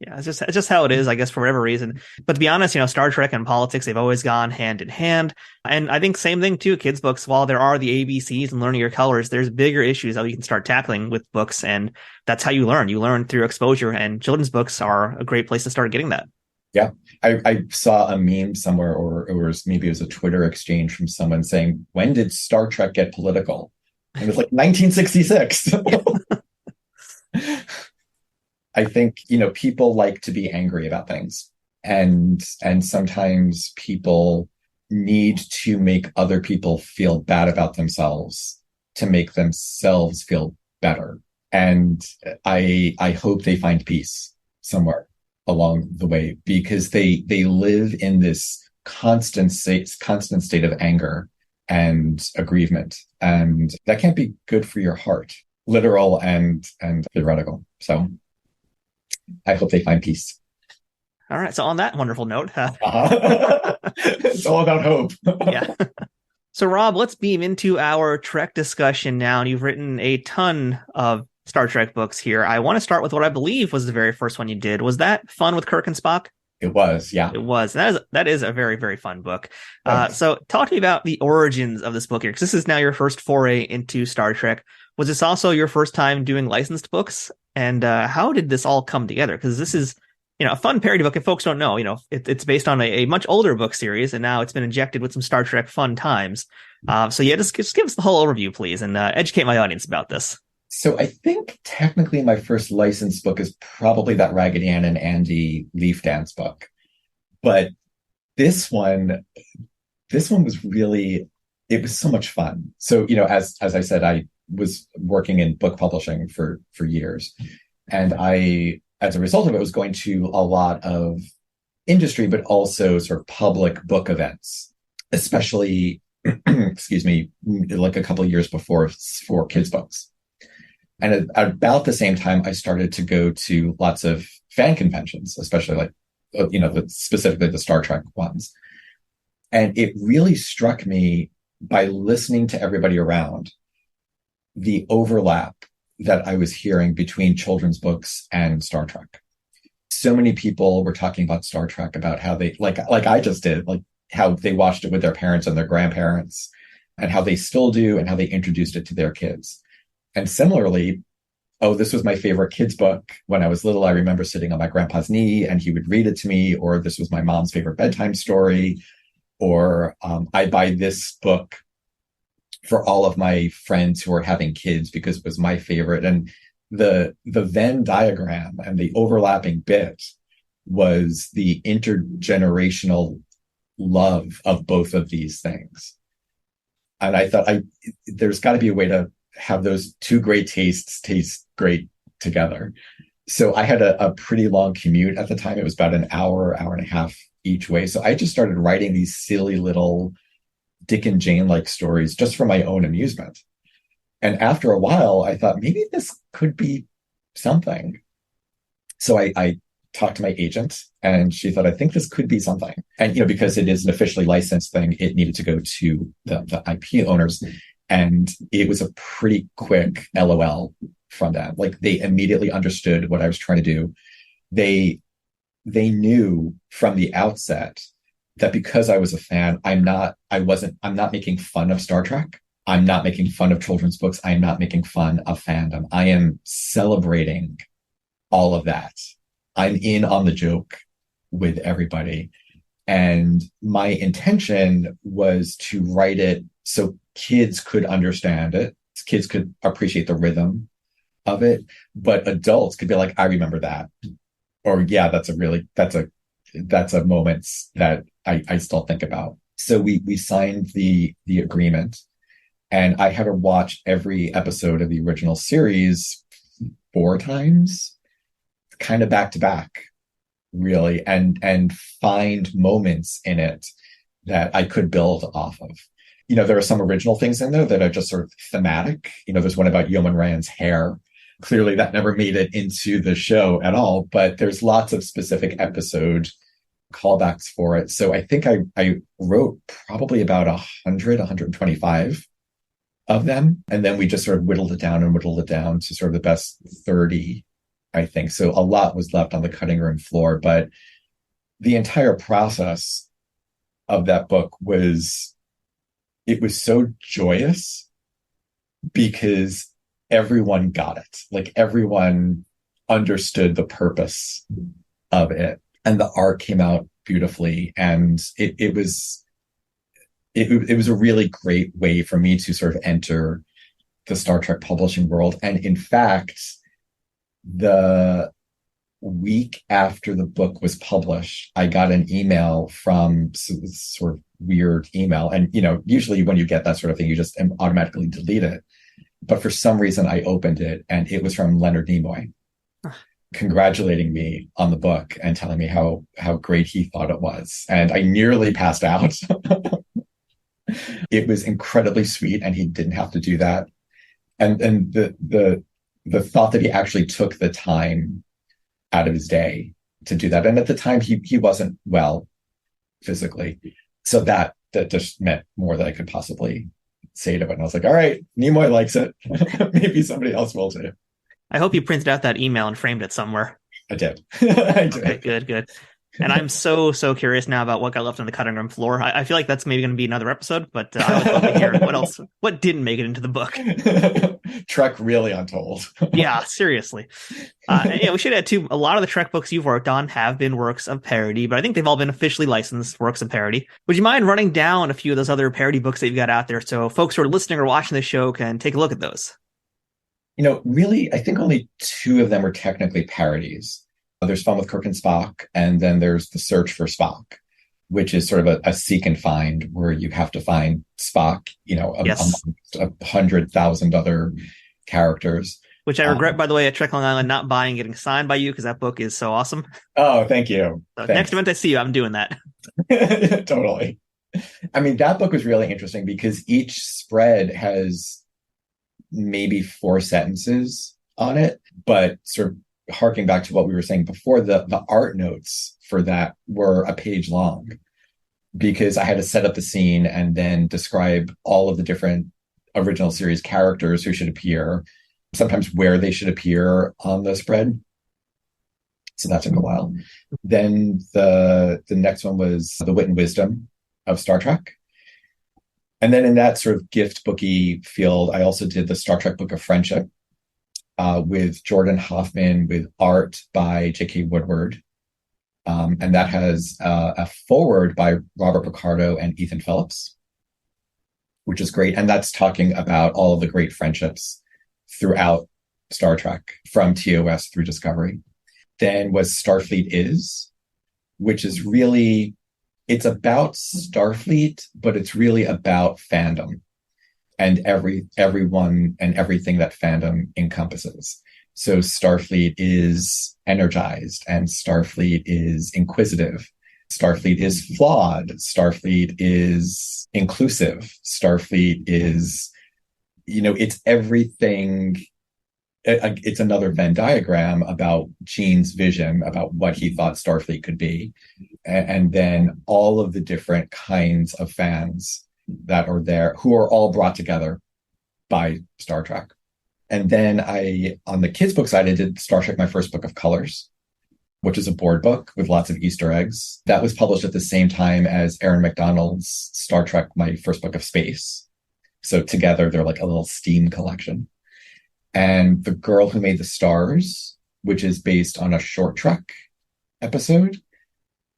Yeah, it's just how it is, I guess, for whatever reason. But to be honest, Star Trek and politics, they've always gone hand in hand. And I think same thing too, kids' books, while there are the ABCs and learning your colors, there's bigger issues that you can start tackling with books. And that's how you learn. You learn through exposure, and children's books are a great place to start getting that. Yeah. I saw a meme somewhere, or maybe it was a Twitter exchange from someone saying, when did Star Trek get political? And it was like 1966. I think, people like to be angry about things, and sometimes people need to make other people feel bad about themselves to make themselves feel better. And I hope they find peace somewhere along the way, because they live in this constant state of anger and aggrievement, and that can't be good for your heart, literal and theoretical. So I hope they find peace. All right. So on that wonderful note, it's all about hope. Yeah. So Rob, let's beam into our Trek discussion now. And you've written a ton of Star Trek books here. I want to start with what I believe was the very first one you did. Was that Fun with Kirk and Spock? It was, yeah. It was. That is a very, very fun book. So talk to me about the origins of this book here, because this is now your first foray into Star Trek. Was this also your first time doing licensed books? And how did this all come together? Because this is, a fun parody book. If folks don't know, it's based on a much older book series, and now it's been injected with some Star Trek fun times. So yeah, just give us the whole overview, please, and educate my audience about this. So I think technically my first licensed book is probably that Raggedy Ann and Andy Leaf Dance book. But this one was really, it was so much fun. So, as I said, I was working in book publishing for years. And I, as a result of it, was going to a lot of industry, but also sort of public book events, especially, excuse me, like a couple of years before for kids' books. And at about the same time, I started to go to lots of fan conventions, especially specifically the Star Trek ones. And it really struck me by listening to everybody around, the overlap that I was hearing between children's books and Star Trek. So many people were talking about Star Trek, about how they, like I just did, like how they watched it with their parents and their grandparents, and how they still do, and how they introduced it to their kids. And similarly, this was my favorite kids book when I was little. I remember sitting on my grandpa's knee and he would read it to me, or this was my mom's favorite bedtime story, or I buy this book for all of my friends who are having kids because it was my favorite. And the Venn diagram and the overlapping bit was the intergenerational love of both of these things. And I thought there's got to be a way to have those two great tastes taste great together. So I had a pretty long commute at the time. It was about an hour and a half each way. So I just started writing these silly little Dick and Jane-like stories just for my own amusement. And after a while, I thought maybe this could be something. So I talked to my agent, and she thought, I think this could be something. And, because it is an officially licensed thing, it needed to go to the IP owners. And it was a pretty quick LOL from that. Like, they immediately understood what I was trying to do. They knew from the outset that because I was a fan, I'm not making fun of Star Trek. I'm not making fun of children's books. I'm not making fun of fandom. I am celebrating all of that. I'm in on the joke with everybody. And my intention was to write it so kids could understand it. Kids could appreciate the rhythm of it, but adults could be like, I remember that. Or yeah, that's a moment that I still think about. So we signed the agreement, and I had to watch every episode of the original series 4 times, kind of back to back, really, and find moments in it that I could build off of. There are some original things in there that are just sort of thematic. There's one about Yeoman Rand's hair. Clearly that never made it into the show at all, but there's lots of specific episode callbacks for it. So I think I wrote probably about 125 of them. And then we just sort of whittled it down to sort of the best 30, I think. So a lot was left on the cutting room floor, but the entire process of that book was so joyous because everyone got it. Like everyone understood the purpose of it, and the art came out beautifully. And it was a really great way for me to sort of enter the Star Trek publishing world. And in fact, the week after the book was published, I got an email from sort of weird email. And, usually when you get that sort of thing, you just automatically delete it. But for some reason, I opened it, and it was from Leonard Nimoy, congratulating me on the book and telling me how great he thought it was. And I nearly passed out. It was incredibly sweet, and he didn't have to do that. And the thought that he actually took the time out of his day to do that. And at the time, he wasn't well physically. So that just meant more than I could possibly say to it. And I was like, all right, Nimoy likes it. Maybe somebody else will too. I hope you printed out that email and framed it somewhere. I did. I did. Okay, good. And I'm so curious now about what got left on the cutting room floor. I feel like that's maybe going to be another episode, but I would love to hear what didn't make it into the book. Trek really untold. Yeah, seriously. We should add too, a lot of the Trek books you've worked on have been works of parody, but I think they've all been officially licensed works of parody. Would you mind running down a few of those other parody books that you've got out there so folks who are listening or watching the show can take a look at those? Really, I think only 2 of them are technically parodies. There's Fun with Kirk and Spock, and then there's The Search for Spock, which is sort of a seek and find where you have to find Spock, amongst 100,000 other characters. Which I regret, by the way, at Trek Long Island, not buying, getting signed by you, because that book is so awesome. Oh, thank you. So next event I see you, I'm doing that. Totally. I mean, that book was really interesting because each spread has maybe 4 sentences on it, but sort of harking back to what we were saying before, the art notes for that were a page long because I had to set up the scene and then describe all of the different original series characters who should appear, sometimes where they should appear on the spread. So that took a while. Then the next one was The Wit and Wisdom of Star Trek. And then in that sort of gift booky field, I also did the Star Trek Book of Friendship with Jordan Hoffman, with art by J.K. Woodward. And that has a foreword by Robert Picardo and Ethan Phillips, which is great. And that's talking about all of the great friendships throughout Star Trek, from TOS through Discovery. Then was Starfleet Is, which is really, it's about Starfleet, but it's really about fandom and everyone and everything that fandom encompasses. So Starfleet is energized, and Starfleet is inquisitive. Starfleet is flawed. Starfleet is inclusive. Starfleet is, it's everything. It's another Venn diagram about Gene's vision about what he thought Starfleet could be. And then all of the different kinds of fans that are there who are all brought together by Star Trek. And then on the kids' book side, I did Star Trek, My First Book of Colors, which is a board book with lots of Easter eggs. That was published at the same time as Aaron McDonald's Star Trek, My First Book of Space. So together, they're like a little steam collection. And The Girl Who Made the Stars, which is based on a short Trek episode.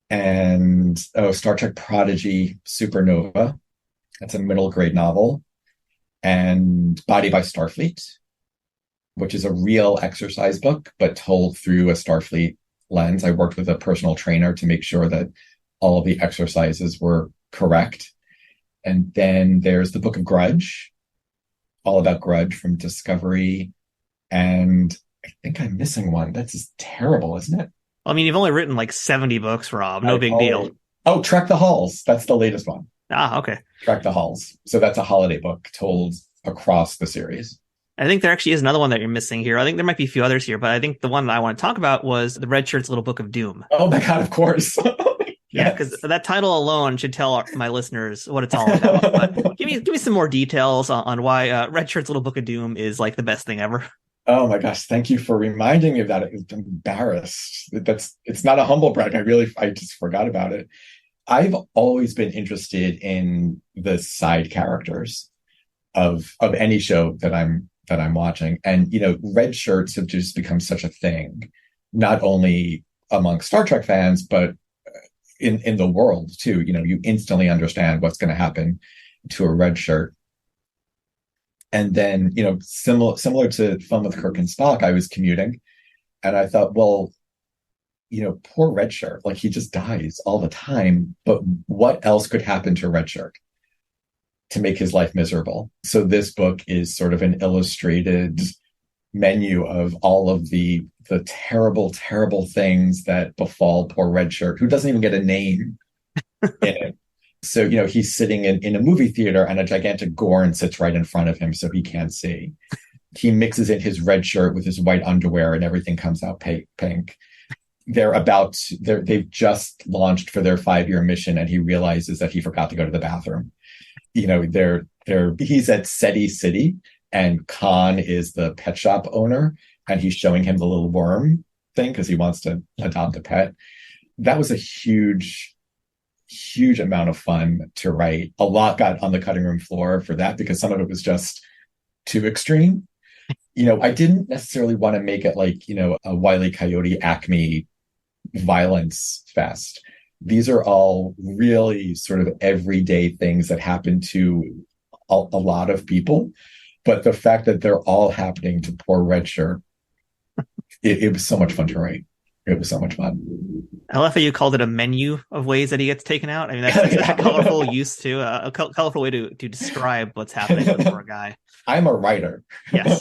And Star Trek Prodigy, Supernova. That's a middle grade novel. And Body by Starfleet, which is a real exercise book, but told through a Starfleet lens. I worked with a personal trainer to make sure that all of the exercises were correct. And then there's the Book of Grudge, all about Grudge from Discovery. And I think I'm missing one. That's just terrible, isn't it? I mean, you've only written like 70 books, Rob. No big deal. Oh, Trek the Halls. That's the latest one. Ah, okay. Trek the Halls. So that's a holiday book told across the series. I think there actually is another one that you're missing here. I think there might be a few others here, but I think the one that I want to talk about was the Redshirt's Little Book of Doom. Oh my God, of course. Yeah, because that title alone should tell my listeners what it's all about. But give me some more details on why Redshirt's Little Book of Doom is like the best thing ever. Oh my gosh, thank you for reminding me of that. I'm embarrassed. It's not a humble brag. I just forgot about it. I've always been interested in the side characters of any show that I'm watching. And red shirts have just become such a thing, not only among Star Trek fans, but in the world too. You instantly understand what's going to happen to a red shirt. And then, similar to Fun with Kirk and Spock, I was commuting and I thought, well, poor Redshirt, like he just dies all the time. But what else could happen to Redshirt to make his life miserable? So this book is sort of an illustrated menu of all of the terrible, terrible things that befall poor Redshirt, who doesn't even get a name in it. So, he's sitting in a movie theater and a gigantic Gorn sits right in front of him so he can't see. He mixes in his red shirt with his white underwear and everything comes out pink. They've just launched for their 5-year mission and he realizes that he forgot to go to the bathroom. He's at SETI City and Khan is the pet shop owner and he's showing him the little worm thing because he wants to adopt a pet. That was a huge amount of fun to write. A lot got on the cutting room floor for that because some of it was just too extreme. I didn't necessarily want to make it like, a Wile E. Coyote Acme violence fest. These are all really sort of everyday things that happen to a lot of people. But the fact that they're all happening to poor Redshirt, it was so much fun to write. It was so much fun. I love how you called it a menu of ways that he gets taken out. I mean, that's a colorful use too, a colorful way to describe what's happening to the poor guy. I'm a writer. Yes,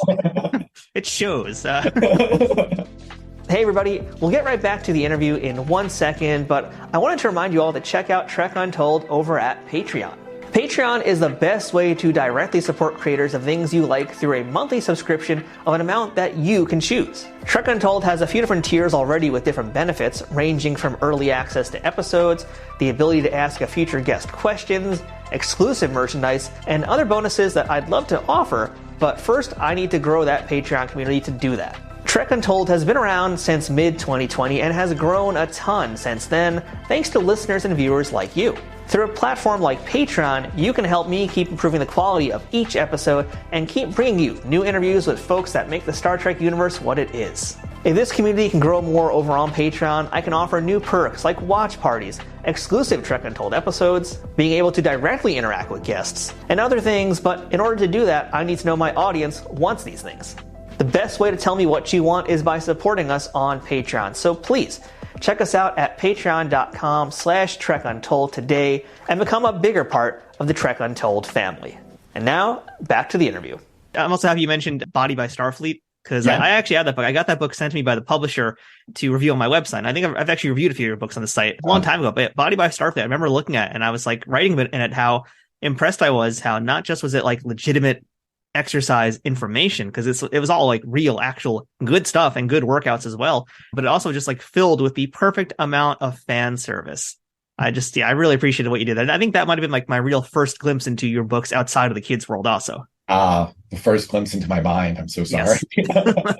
it shows. Hey, everybody, we'll get right back to the interview in 1 second, but I wanted to remind you all to check out Trek Untold over at Patreon. Patreon is the best way to directly support creators of things you like through a monthly subscription of an amount that you can choose. Trek Untold has a few different tiers already with different benefits, ranging from early access to episodes, the ability to ask a future guest questions, exclusive merchandise, and other bonuses that I'd love to offer, but first I need to grow that Patreon community to do that. Trek Untold has been around since mid-2020 and has grown a ton since then, thanks to listeners and viewers like you. Through a platform like Patreon, you can help me keep improving the quality of each episode and keep bringing you new interviews with folks that make the Star Trek universe what it is. If this community can grow more over on Patreon, I can offer new perks like watch parties, exclusive Trek Untold episodes, being able to directly interact with guests, and other things, but in order to do that, I need to know my audience wants these things. The best way to tell me what you want is by supporting us on Patreon, so please, check us out at patreon.com/TrekUntold today and become a bigger part of the Trek Untold family. And now, back to the interview. I'm also happy you mentioned Body by Starfleet, because I actually had that book. I got that book sent to me by the publisher to review on my website. And I think I've actually reviewed a few of your books on the site a long time ago. But Body by Starfleet, I remember looking at it and I was like writing in it how impressed I was, how not just was it like legitimate exercise information, because it was all like real, actual good stuff and good workouts as well, but it also just like filled with the perfect amount of fan service. I really appreciated what you did. And I think that might have been like my real first glimpse into your books outside of the kids' world also. The first glimpse into my mind. I'm so sorry. Yes.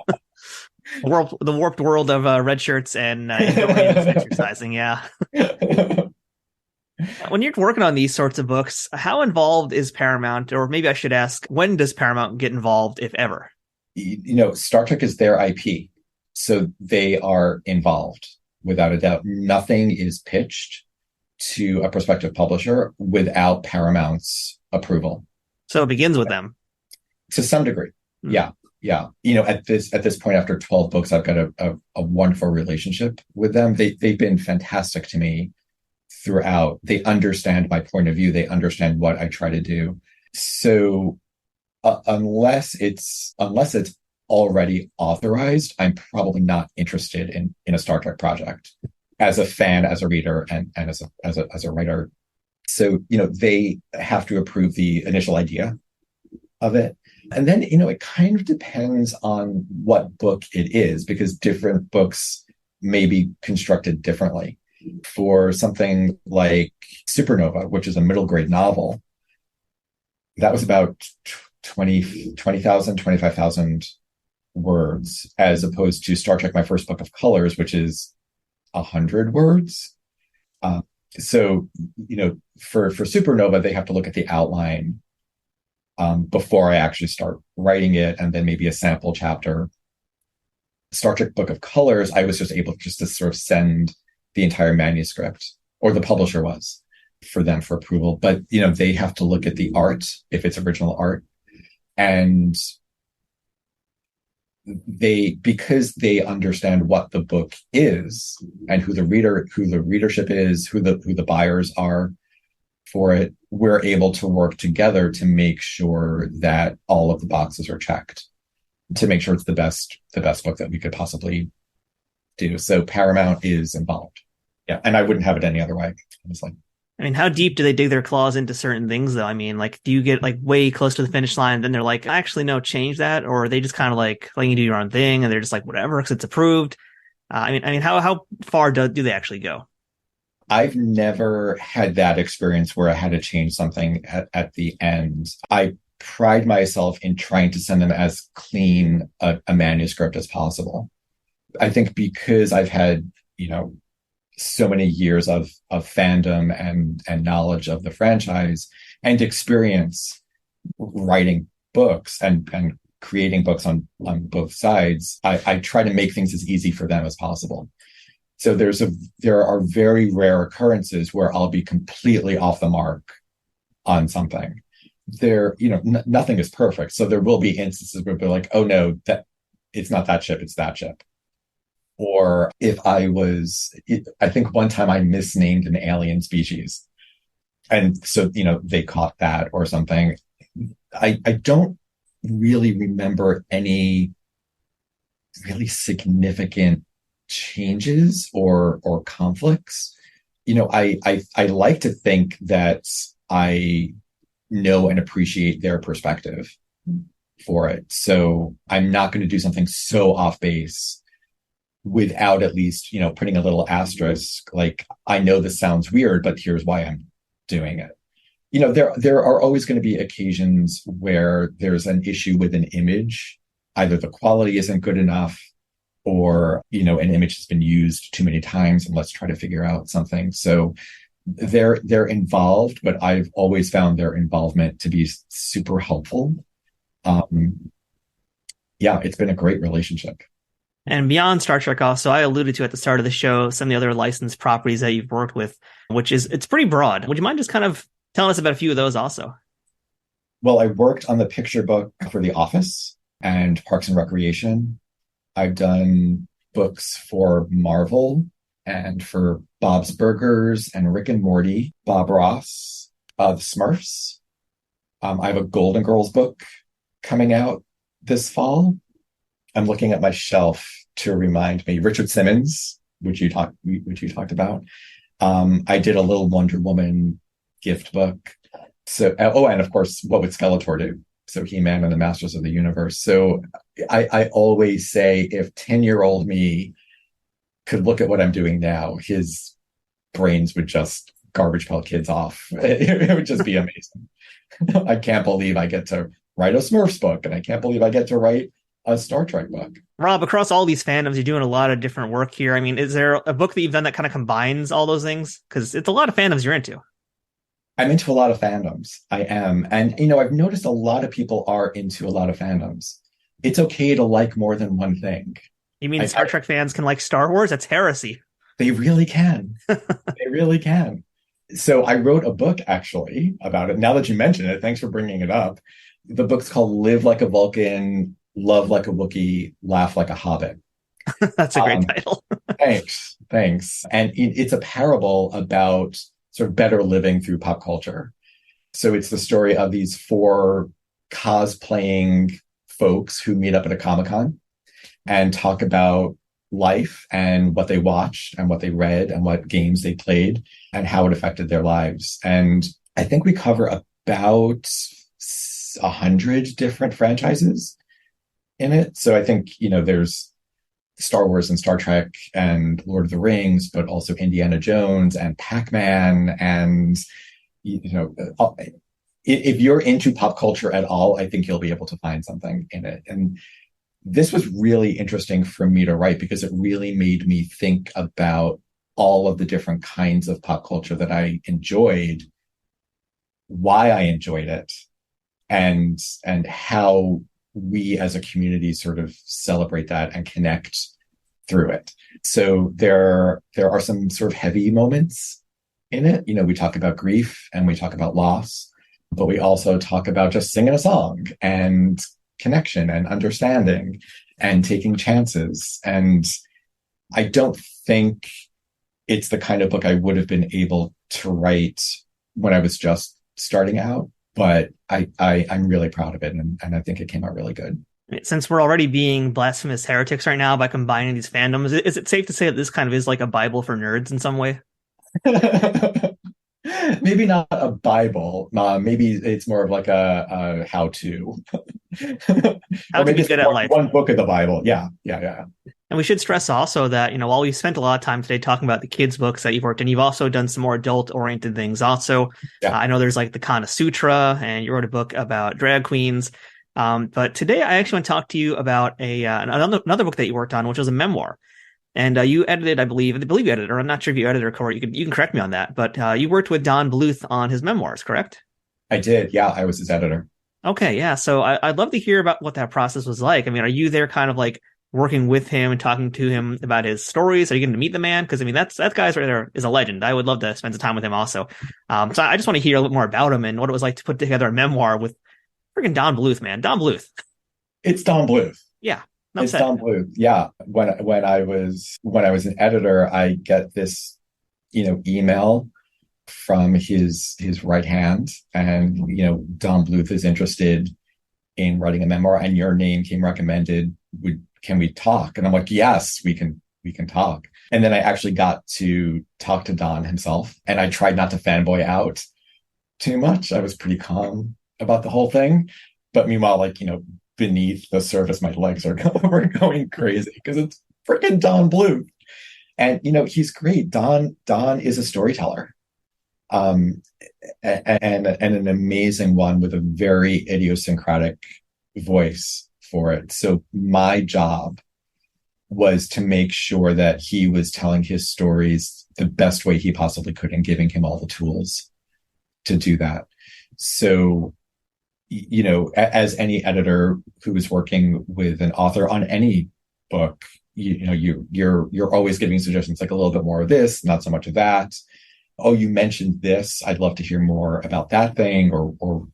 The warped world of red shirts and exercising. Yeah. When you're working on these sorts of books, how involved is Paramount? Or maybe I should ask, when does Paramount get involved, if ever? Star Trek is their IP, so they are involved without a doubt. Nothing is pitched to a prospective publisher without Paramount's approval. So it begins with them. To some degree. Yeah. At this point, after 12 books, I've got a wonderful relationship with them. They've been fantastic to me throughout. They understand my point of view. They understand what I try to do. So unless it's already authorized, I'm probably not interested in a Star Trek project as a fan, as a reader, and as a writer. So, they have to approve the initial idea of it. And then, it kind of depends on what book it is, because different books may be constructed differently. For something like Supernova, which is a middle grade novel, that was about 20,000, 25,000 words, as opposed to Star Trek, My First Book of Colors, which is 100 words. So, for Supernova, they have to look at the outline before I actually start writing it, and then maybe a sample chapter. Star Trek Book of Colors, I was just able just to sort of send the entire manuscript, or the publisher was, for them for approval. But, they have to look at the art, if it's original art. And because they understand what the book is and who the readership is, who the buyers are for it, we're able to work together to make sure that all of the boxes are checked, to make sure it's the best book that we could possibly do. So Paramount is involved. Yeah. And I wouldn't have it any other way, honestly. I mean, how deep do they dig their claws into certain things, though? I mean, like, do you get like way close to the finish line and then they're like, actually, no, change that? Or are they just kind of like letting you do your own thing and they're just like, whatever, because it's approved? I mean, how far do they actually go? I've never had that experience where I had to change something at the end. I pride myself in trying to send them as clean a manuscript as possible. I think because I've had, so many years of fandom and knowledge of the franchise and experience writing books and creating books on both sides, I try to make things as easy for them as possible. So there are very rare occurrences where I'll be completely off the mark on something. Nothing is perfect. So there will be instances where they're like, oh no, that it's not that ship, it's that ship. Or if I think one time I misnamed an alien species. And so, they caught that or something. I don't really remember any really significant changes or conflicts. I like to think that I know and appreciate their perspective for it. So I'm not going to do something so off base without at least, putting a little asterisk, like, I know this sounds weird, but here's why I'm doing it. There are always going to be occasions where there's an issue with an image. Either the quality isn't good enough, or, an image has been used too many times and let's try to figure out something. So they're involved, but I've always found their involvement to be super helpful. It's been a great relationship. And beyond Star Trek also, I alluded to at the start of the show some of the other licensed properties that you've worked with, it's pretty broad. Would you mind just kind of telling us about a few of those also? Well, I worked on the picture book for The Office and Parks and Recreation. I've done books for Marvel and for Bob's Burgers and Rick and Morty, Bob Ross, the Smurfs. I have a Golden Girls book coming out this fall. I'm looking at my shelf to remind me. Richard Simmons, which you talked about. I did a little Wonder Woman gift book. So, and of course, what would Skeletor do? So He-Man and the Masters of the Universe. So I always say, if 10-year-old me could look at what I'm doing now, his brains would just garbage pail kids off. It would just be amazing. I can't believe I get to write a Smurfs book, and I can't believe I get to write a Star Trek book. Rob, across all these fandoms, you're doing a lot of different work here. I mean, is there a book that you've done that kind of combines all those things? Because it's a lot of fandoms you're into. I'm into a lot of fandoms. I am. And, I've noticed a lot of people are into a lot of fandoms. It's okay to like more than one thing. You mean Star Trek fans can like Star Wars? That's heresy. They really can. They really can. So I wrote a book, actually, about it. Now that you mention it, thanks for bringing it up. The book's called Live Like a Vulcan, Love Like a Wookiee, Laugh Like a Hobbit. That's a great title. Thanks. And it's a parable about sort of better living through pop culture. So it's the story of these 4 cosplaying folks who meet up at a Comic-Con and talk about life and what they watched and what they read and what games they played and how it affected their lives. And I think we cover about 100 different franchises in it. So I think, there's Star Wars and Star Trek and Lord of the Rings, but also Indiana Jones and Pac-Man. And, if you're into pop culture at all, I think you'll be able to find something in it. And this was really interesting for me to write because it really made me think about all of the different kinds of pop culture that I enjoyed, why I enjoyed it, and how we as a community sort of celebrate that and connect through it. So there are some sort of heavy moments in it. We talk about grief and we talk about loss, but we also talk about just singing a song and connection and understanding and taking chances. And I don't think it's the kind of book I would have been able to write when I was just starting out, but I'm really proud of it, and I think it came out really good. Since we're already being blasphemous heretics right now by combining these fandoms, is it safe to say that this kind of is like a Bible for nerds in some way? Maybe not a Bible. Maybe it's more of like a how-to. How to be good at life. One book of the Bible. Yeah. And we should stress also that, while we spent a lot of time today talking about the kids' books that you've worked in, you've also done some more adult-oriented things also. Yeah. I know there's like the Kana Sutra, and you wrote a book about drag queens. But today I actually want to talk to you about another book that you worked on, which was a memoir. And you edited, I believe you edited, or I'm not sure if you edited or Corey, you can correct me on that, but you worked with Don Bluth on his memoirs, correct? I did, yeah. I was his editor. Okay, yeah. So I'd love to hear about what that process was like. I mean, are you there kind of like working with him and talking to him about his stories? Are you getting to meet the man? Because, I mean, that guy's right there is a legend. I would love to spend some time with him also. So I just want to hear a little more about him and what it was like to put together a memoir with freaking Don Bluth, man. Don Bluth. It's Don Bluth. Yeah. It's Don Bluth. Yeah. When I was an editor, I get this, email from his right hand, and Don Bluth is interested in writing a memoir, and your name came recommended. Can we talk? And I'm like, yes, we can talk. And then I actually got to talk to Don himself, and I tried not to fanboy out too much. I was pretty calm about the whole thing, but meanwhile, beneath the surface, my legs are going crazy because it's freaking Don Bluth. And, he's great. Don is a storyteller, and an amazing one with a very idiosyncratic voice for it. So my job was to make sure that he was telling his stories the best way he possibly could and giving him all the tools to do that. So, as any editor who is working with an author on any book, you're always giving suggestions, like a little bit more of this, not so much of that. Oh, you mentioned this. I'd love to hear more about that thing, or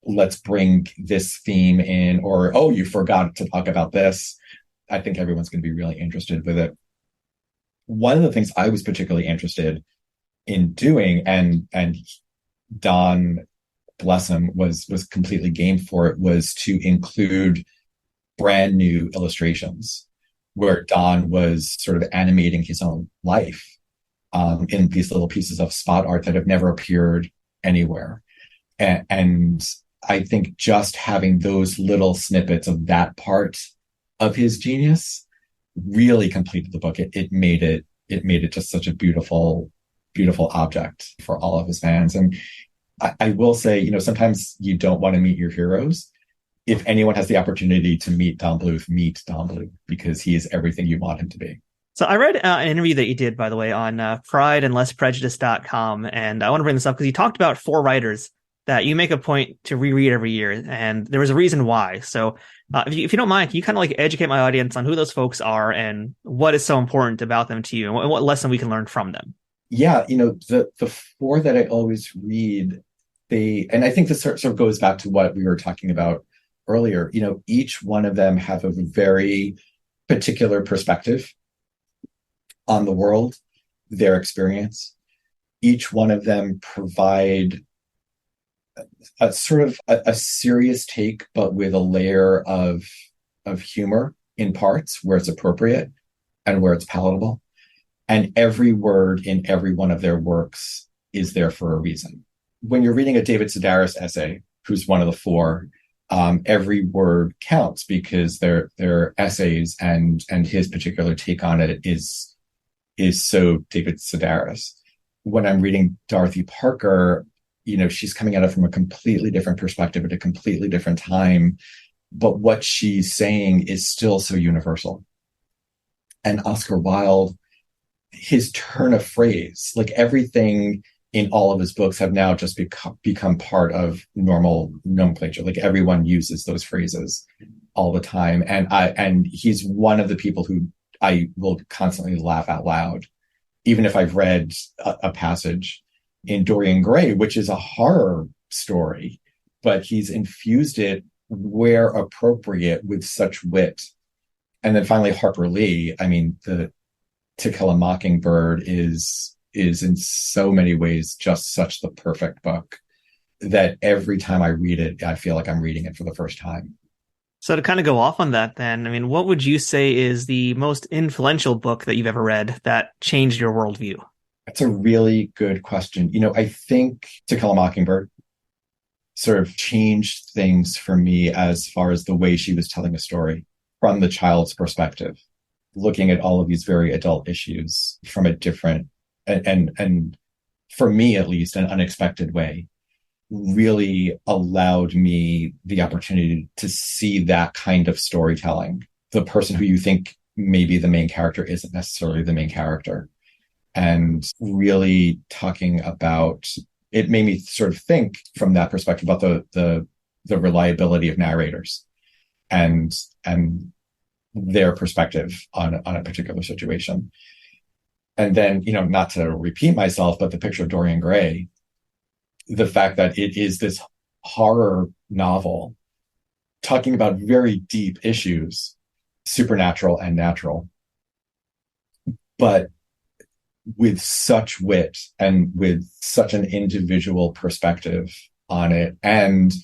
let's bring this theme in, or, oh, you forgot to talk about this. I think everyone's going to be really interested with it. One of the things I was particularly interested in doing, and Don, bless him, was completely game for it, was to include brand new illustrations where Don was sort of animating his own life in these little pieces of spot art that have never appeared anywhere. And I think just having those little snippets of that part of his genius really completed the book. It made it just such a beautiful object for all of his fans. And I will say, sometimes you don't want to meet your heroes. If anyone has the opportunity to meet Don Bluth, because he is everything you want him to be. So I read an interview that you did, by the way, on prideandlessprejudice.com. And I want to bring this up because you talked about 4 writers that you make a point to reread every year. And there was a reason why. So if you don't mind, can you kind of like educate my audience on who those folks are and what is so important about them to you and what lesson we can learn from them? Yeah, the 4 that I always read, and I think this sort of goes back to what we were talking about earlier. Each one of them have a very particular perspective on the world, their experience. Each one of them provide a sort of a serious take, but with a layer of humor in parts where it's appropriate and where it's palatable. And every word in every one of their works is there for a reason. When you're reading a David Sedaris essay, who's one of the 4, every word counts because they're essays, and his particular take on it is so David Sedaris. When I'm reading Dorothy Parker, she's coming at it from a completely different perspective at a completely different time, but what she's saying is still so universal. And Oscar Wilde, his turn of phrase, like everything in all of his books have now just become part of normal nomenclature. Like everyone uses those phrases all the time. And he's one of the people who I will constantly laugh out loud, even if I've read a passage in Dorian Gray, which is a horror story, but he's infused it where appropriate with such wit. And then finally, Harper Lee, I mean, the To Kill a Mockingbird is in so many ways just such the perfect book that every time I read it, I feel like I'm reading it for the first time. So to kind of go off on that then, I mean, what would you say is the most influential book that you've ever read that changed your worldview? That's a really good question. I think To Kill a Mockingbird sort of changed things for me as far as the way she was telling a story from the child's perspective, looking at all of these very adult issues from a different and for me at least an unexpected way, really allowed me the opportunity to see that kind of storytelling. The person who you think may be the main character isn't necessarily the main character. And really talking about it made me sort of think from that perspective about the reliability of narrators and their perspective on a particular situation. And then, not to repeat myself, but the picture of Dorian Gray, the fact that it is this horror novel talking about very deep issues, supernatural and natural, but with such wit and with such an individual perspective on it. And,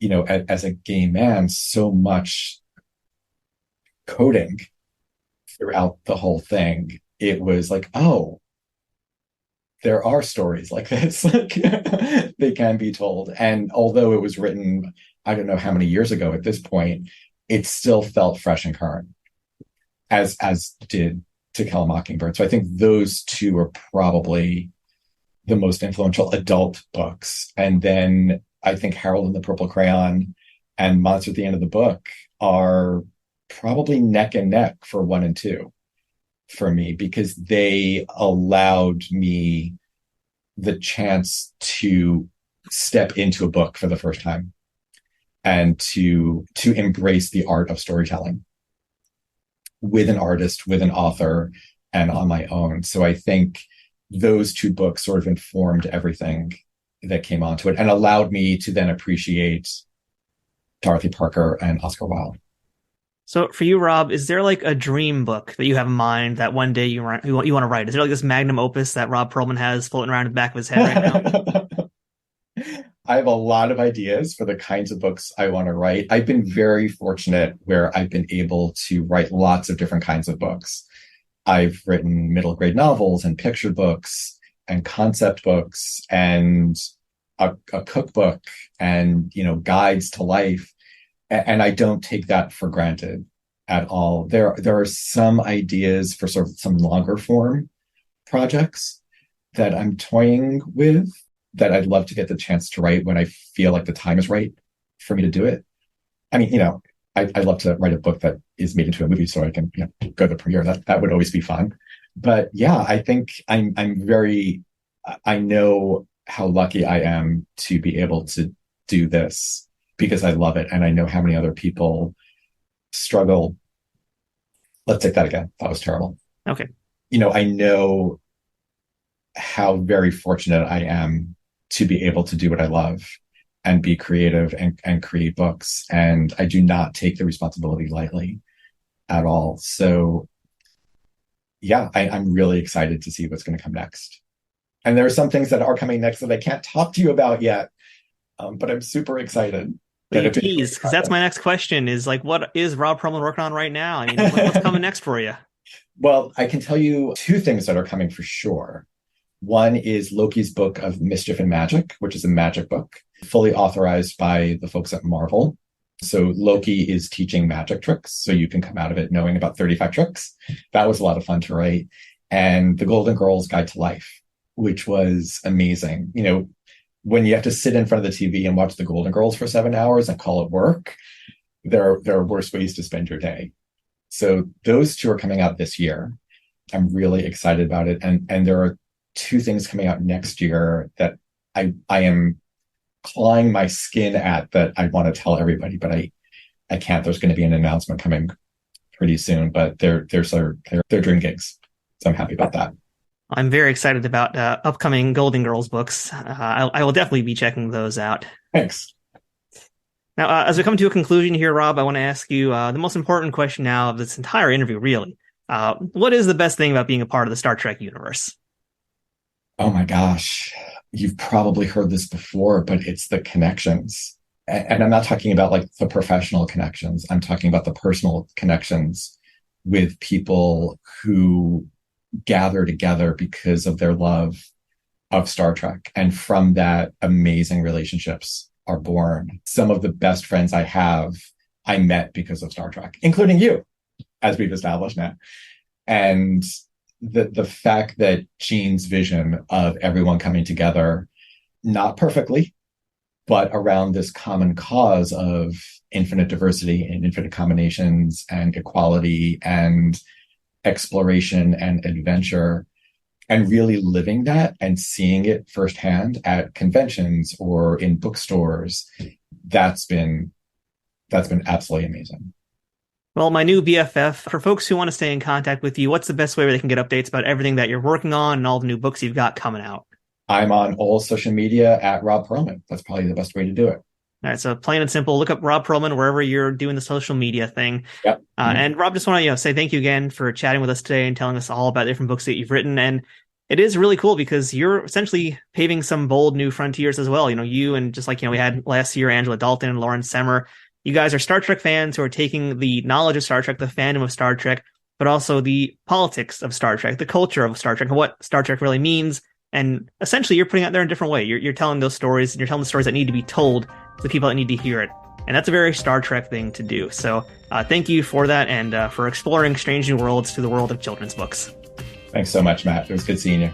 as a gay man, so much coding throughout the whole thing. It was like, oh, there are stories like this. They can be told. And although it was written, I don't know how many years ago at this point, it still felt fresh and current, as did To Kill a Mockingbird. So I think those two are probably the most influential adult books. And then I think Harold and the Purple Crayon and Monster at the End of the Book are probably neck and neck for 1 and 2 for me, because they allowed me the chance to step into a book for the first time and to embrace the art of storytelling with an artist, with an author, and on my own. So I think those two books sort of informed everything that came onto it and allowed me to then appreciate Dorothy Parker and Oscar Wilde. So for you, Rob, is there like a dream book that you have in mind that one day you want to write? Is there like this magnum opus that Robb Pearlman has floating around in the back of his head right now? I have a lot of ideas for the kinds of books I want to write. I've been very fortunate where I've been able to write lots of different kinds of books. I've written middle grade novels and picture books and concept books and a cookbook and, guides to life. And I don't take that for granted at all. There are some ideas for sort of some longer form projects that I'm toying with that I'd love to get the chance to write when I feel like the time is right for me to do it. I mean, I'd love to write a book that is made into a movie so I can go to the premiere. That would always be fun. But yeah, I think I know how lucky I am to be able to do this because I love it. And I know how many other people struggle. Let's take that again. That was terrible. Okay. I know how very fortunate I am to be able to do what I love and be creative and create books. And I do not take the responsibility lightly at all. So yeah, I'm really excited to see what's going to come next. And there are some things that are coming next that I can't talk to you about yet, but I'm super excited. Tease, because that's my next question is like, what is Robb Pearlman working on right now? I mean, what's coming next for you? Well, I can tell you 2 things that are coming for sure. One is Loki's Book of Mischief and Magic, which is a magic book, fully authorized by the folks at Marvel. So Loki is teaching magic tricks, so you can come out of it knowing about 35 tricks. That was a lot of fun to write. And The Golden Girls Guide to Life, which was amazing. You know, when you have to sit in front of the TV and watch The Golden Girls for 7 hours and call it work, there are worse ways to spend your day. So those two are coming out this year. I'm really excited about it. And there are 2 things coming out next year that I am clawing my skin at that I want to tell everybody, but I can't. There's going to be an announcement coming pretty soon, but they're dream gigs. So I'm happy about that. I'm very excited about upcoming Golden Girls books. I will definitely be checking those out. Thanks. Now, as we come to a conclusion here, Rob, I want to ask you the most important question now of this entire interview, really. What is the best thing about being a part of the Star Trek universe? Oh my gosh. You've probably heard this before, but it's the connections. And I'm not talking about like the professional connections. I'm talking about the personal connections with people who gather together because of their love of Star Trek. And from that, amazing relationships are born. Some of the best friends I have, I met because of Star Trek, including you, as we've established now. And the fact that Gene's vision of everyone coming together, not perfectly, but around this common cause of infinite diversity and infinite combinations and equality and exploration and adventure, and really living that and seeing it firsthand at conventions or in bookstores, that's been absolutely amazing. Well, my new BFF, for folks who want to stay in contact with you, what's the best way where they can get updates about everything that you're working on and all the new books you've got coming out? I'm on all social media at Robb Pearlman. That's probably the best way to do it. All right, so plain and simple, look up Robb Pearlman wherever you're doing the social media thing. Yep. And Rob, just want to say thank you again for chatting with us today and telling us all about different books that you've written. And it is really cool because you're essentially paving some bold new frontiers as well. You know, you and just like, we had last year, Angela Dalton and Lauren Semmer. You guys are Star Trek fans who are taking the knowledge of Star Trek, the fandom of Star Trek, but also the politics of Star Trek, the culture of Star Trek, and what Star Trek really means. And essentially, you're putting it out there in a different way. You're telling those stories, and you're telling the stories that need to be told to the people that need to hear it. And that's a very Star Trek thing to do. So thank you for that and for exploring strange new worlds through the world of children's books. Thanks so much, Matt. It was good seeing you.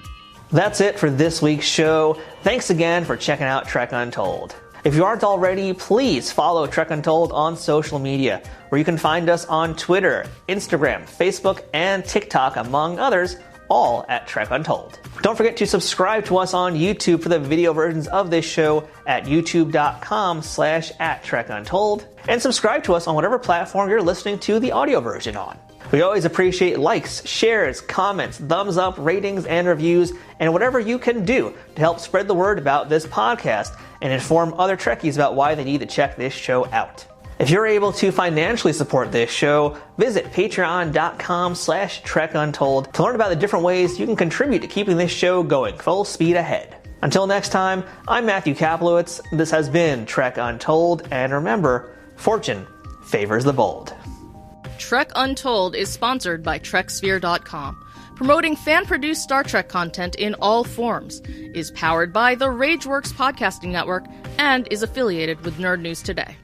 That's it for this week's show. Thanks again for checking out Trek Untold. If you aren't already, please follow Trek Untold on social media, where you can find us on Twitter, Instagram, Facebook, and TikTok, among others, all at Trek Untold. Don't forget to subscribe to us on YouTube for the video versions of this show at youtube.com/@TrekUntold, and subscribe to us on whatever platform you're listening to the audio version on. We always appreciate likes, shares, comments, thumbs up, ratings, and reviews, and whatever you can do to help spread the word about this podcast and inform other Trekkies about why they need to check this show out. If you're able to financially support this show, visit patreon.com/TrekUntold to learn about the different ways you can contribute to keeping this show going full speed ahead. Until next time, I'm Matthew Kaplowitz. This has been Trek Untold, and remember, fortune favors the bold. Trek Untold is sponsored by TrekSphere.com, promoting fan-produced Star Trek content in all forms, is powered by the Rageworks podcasting network, and is affiliated with Nerd News Today.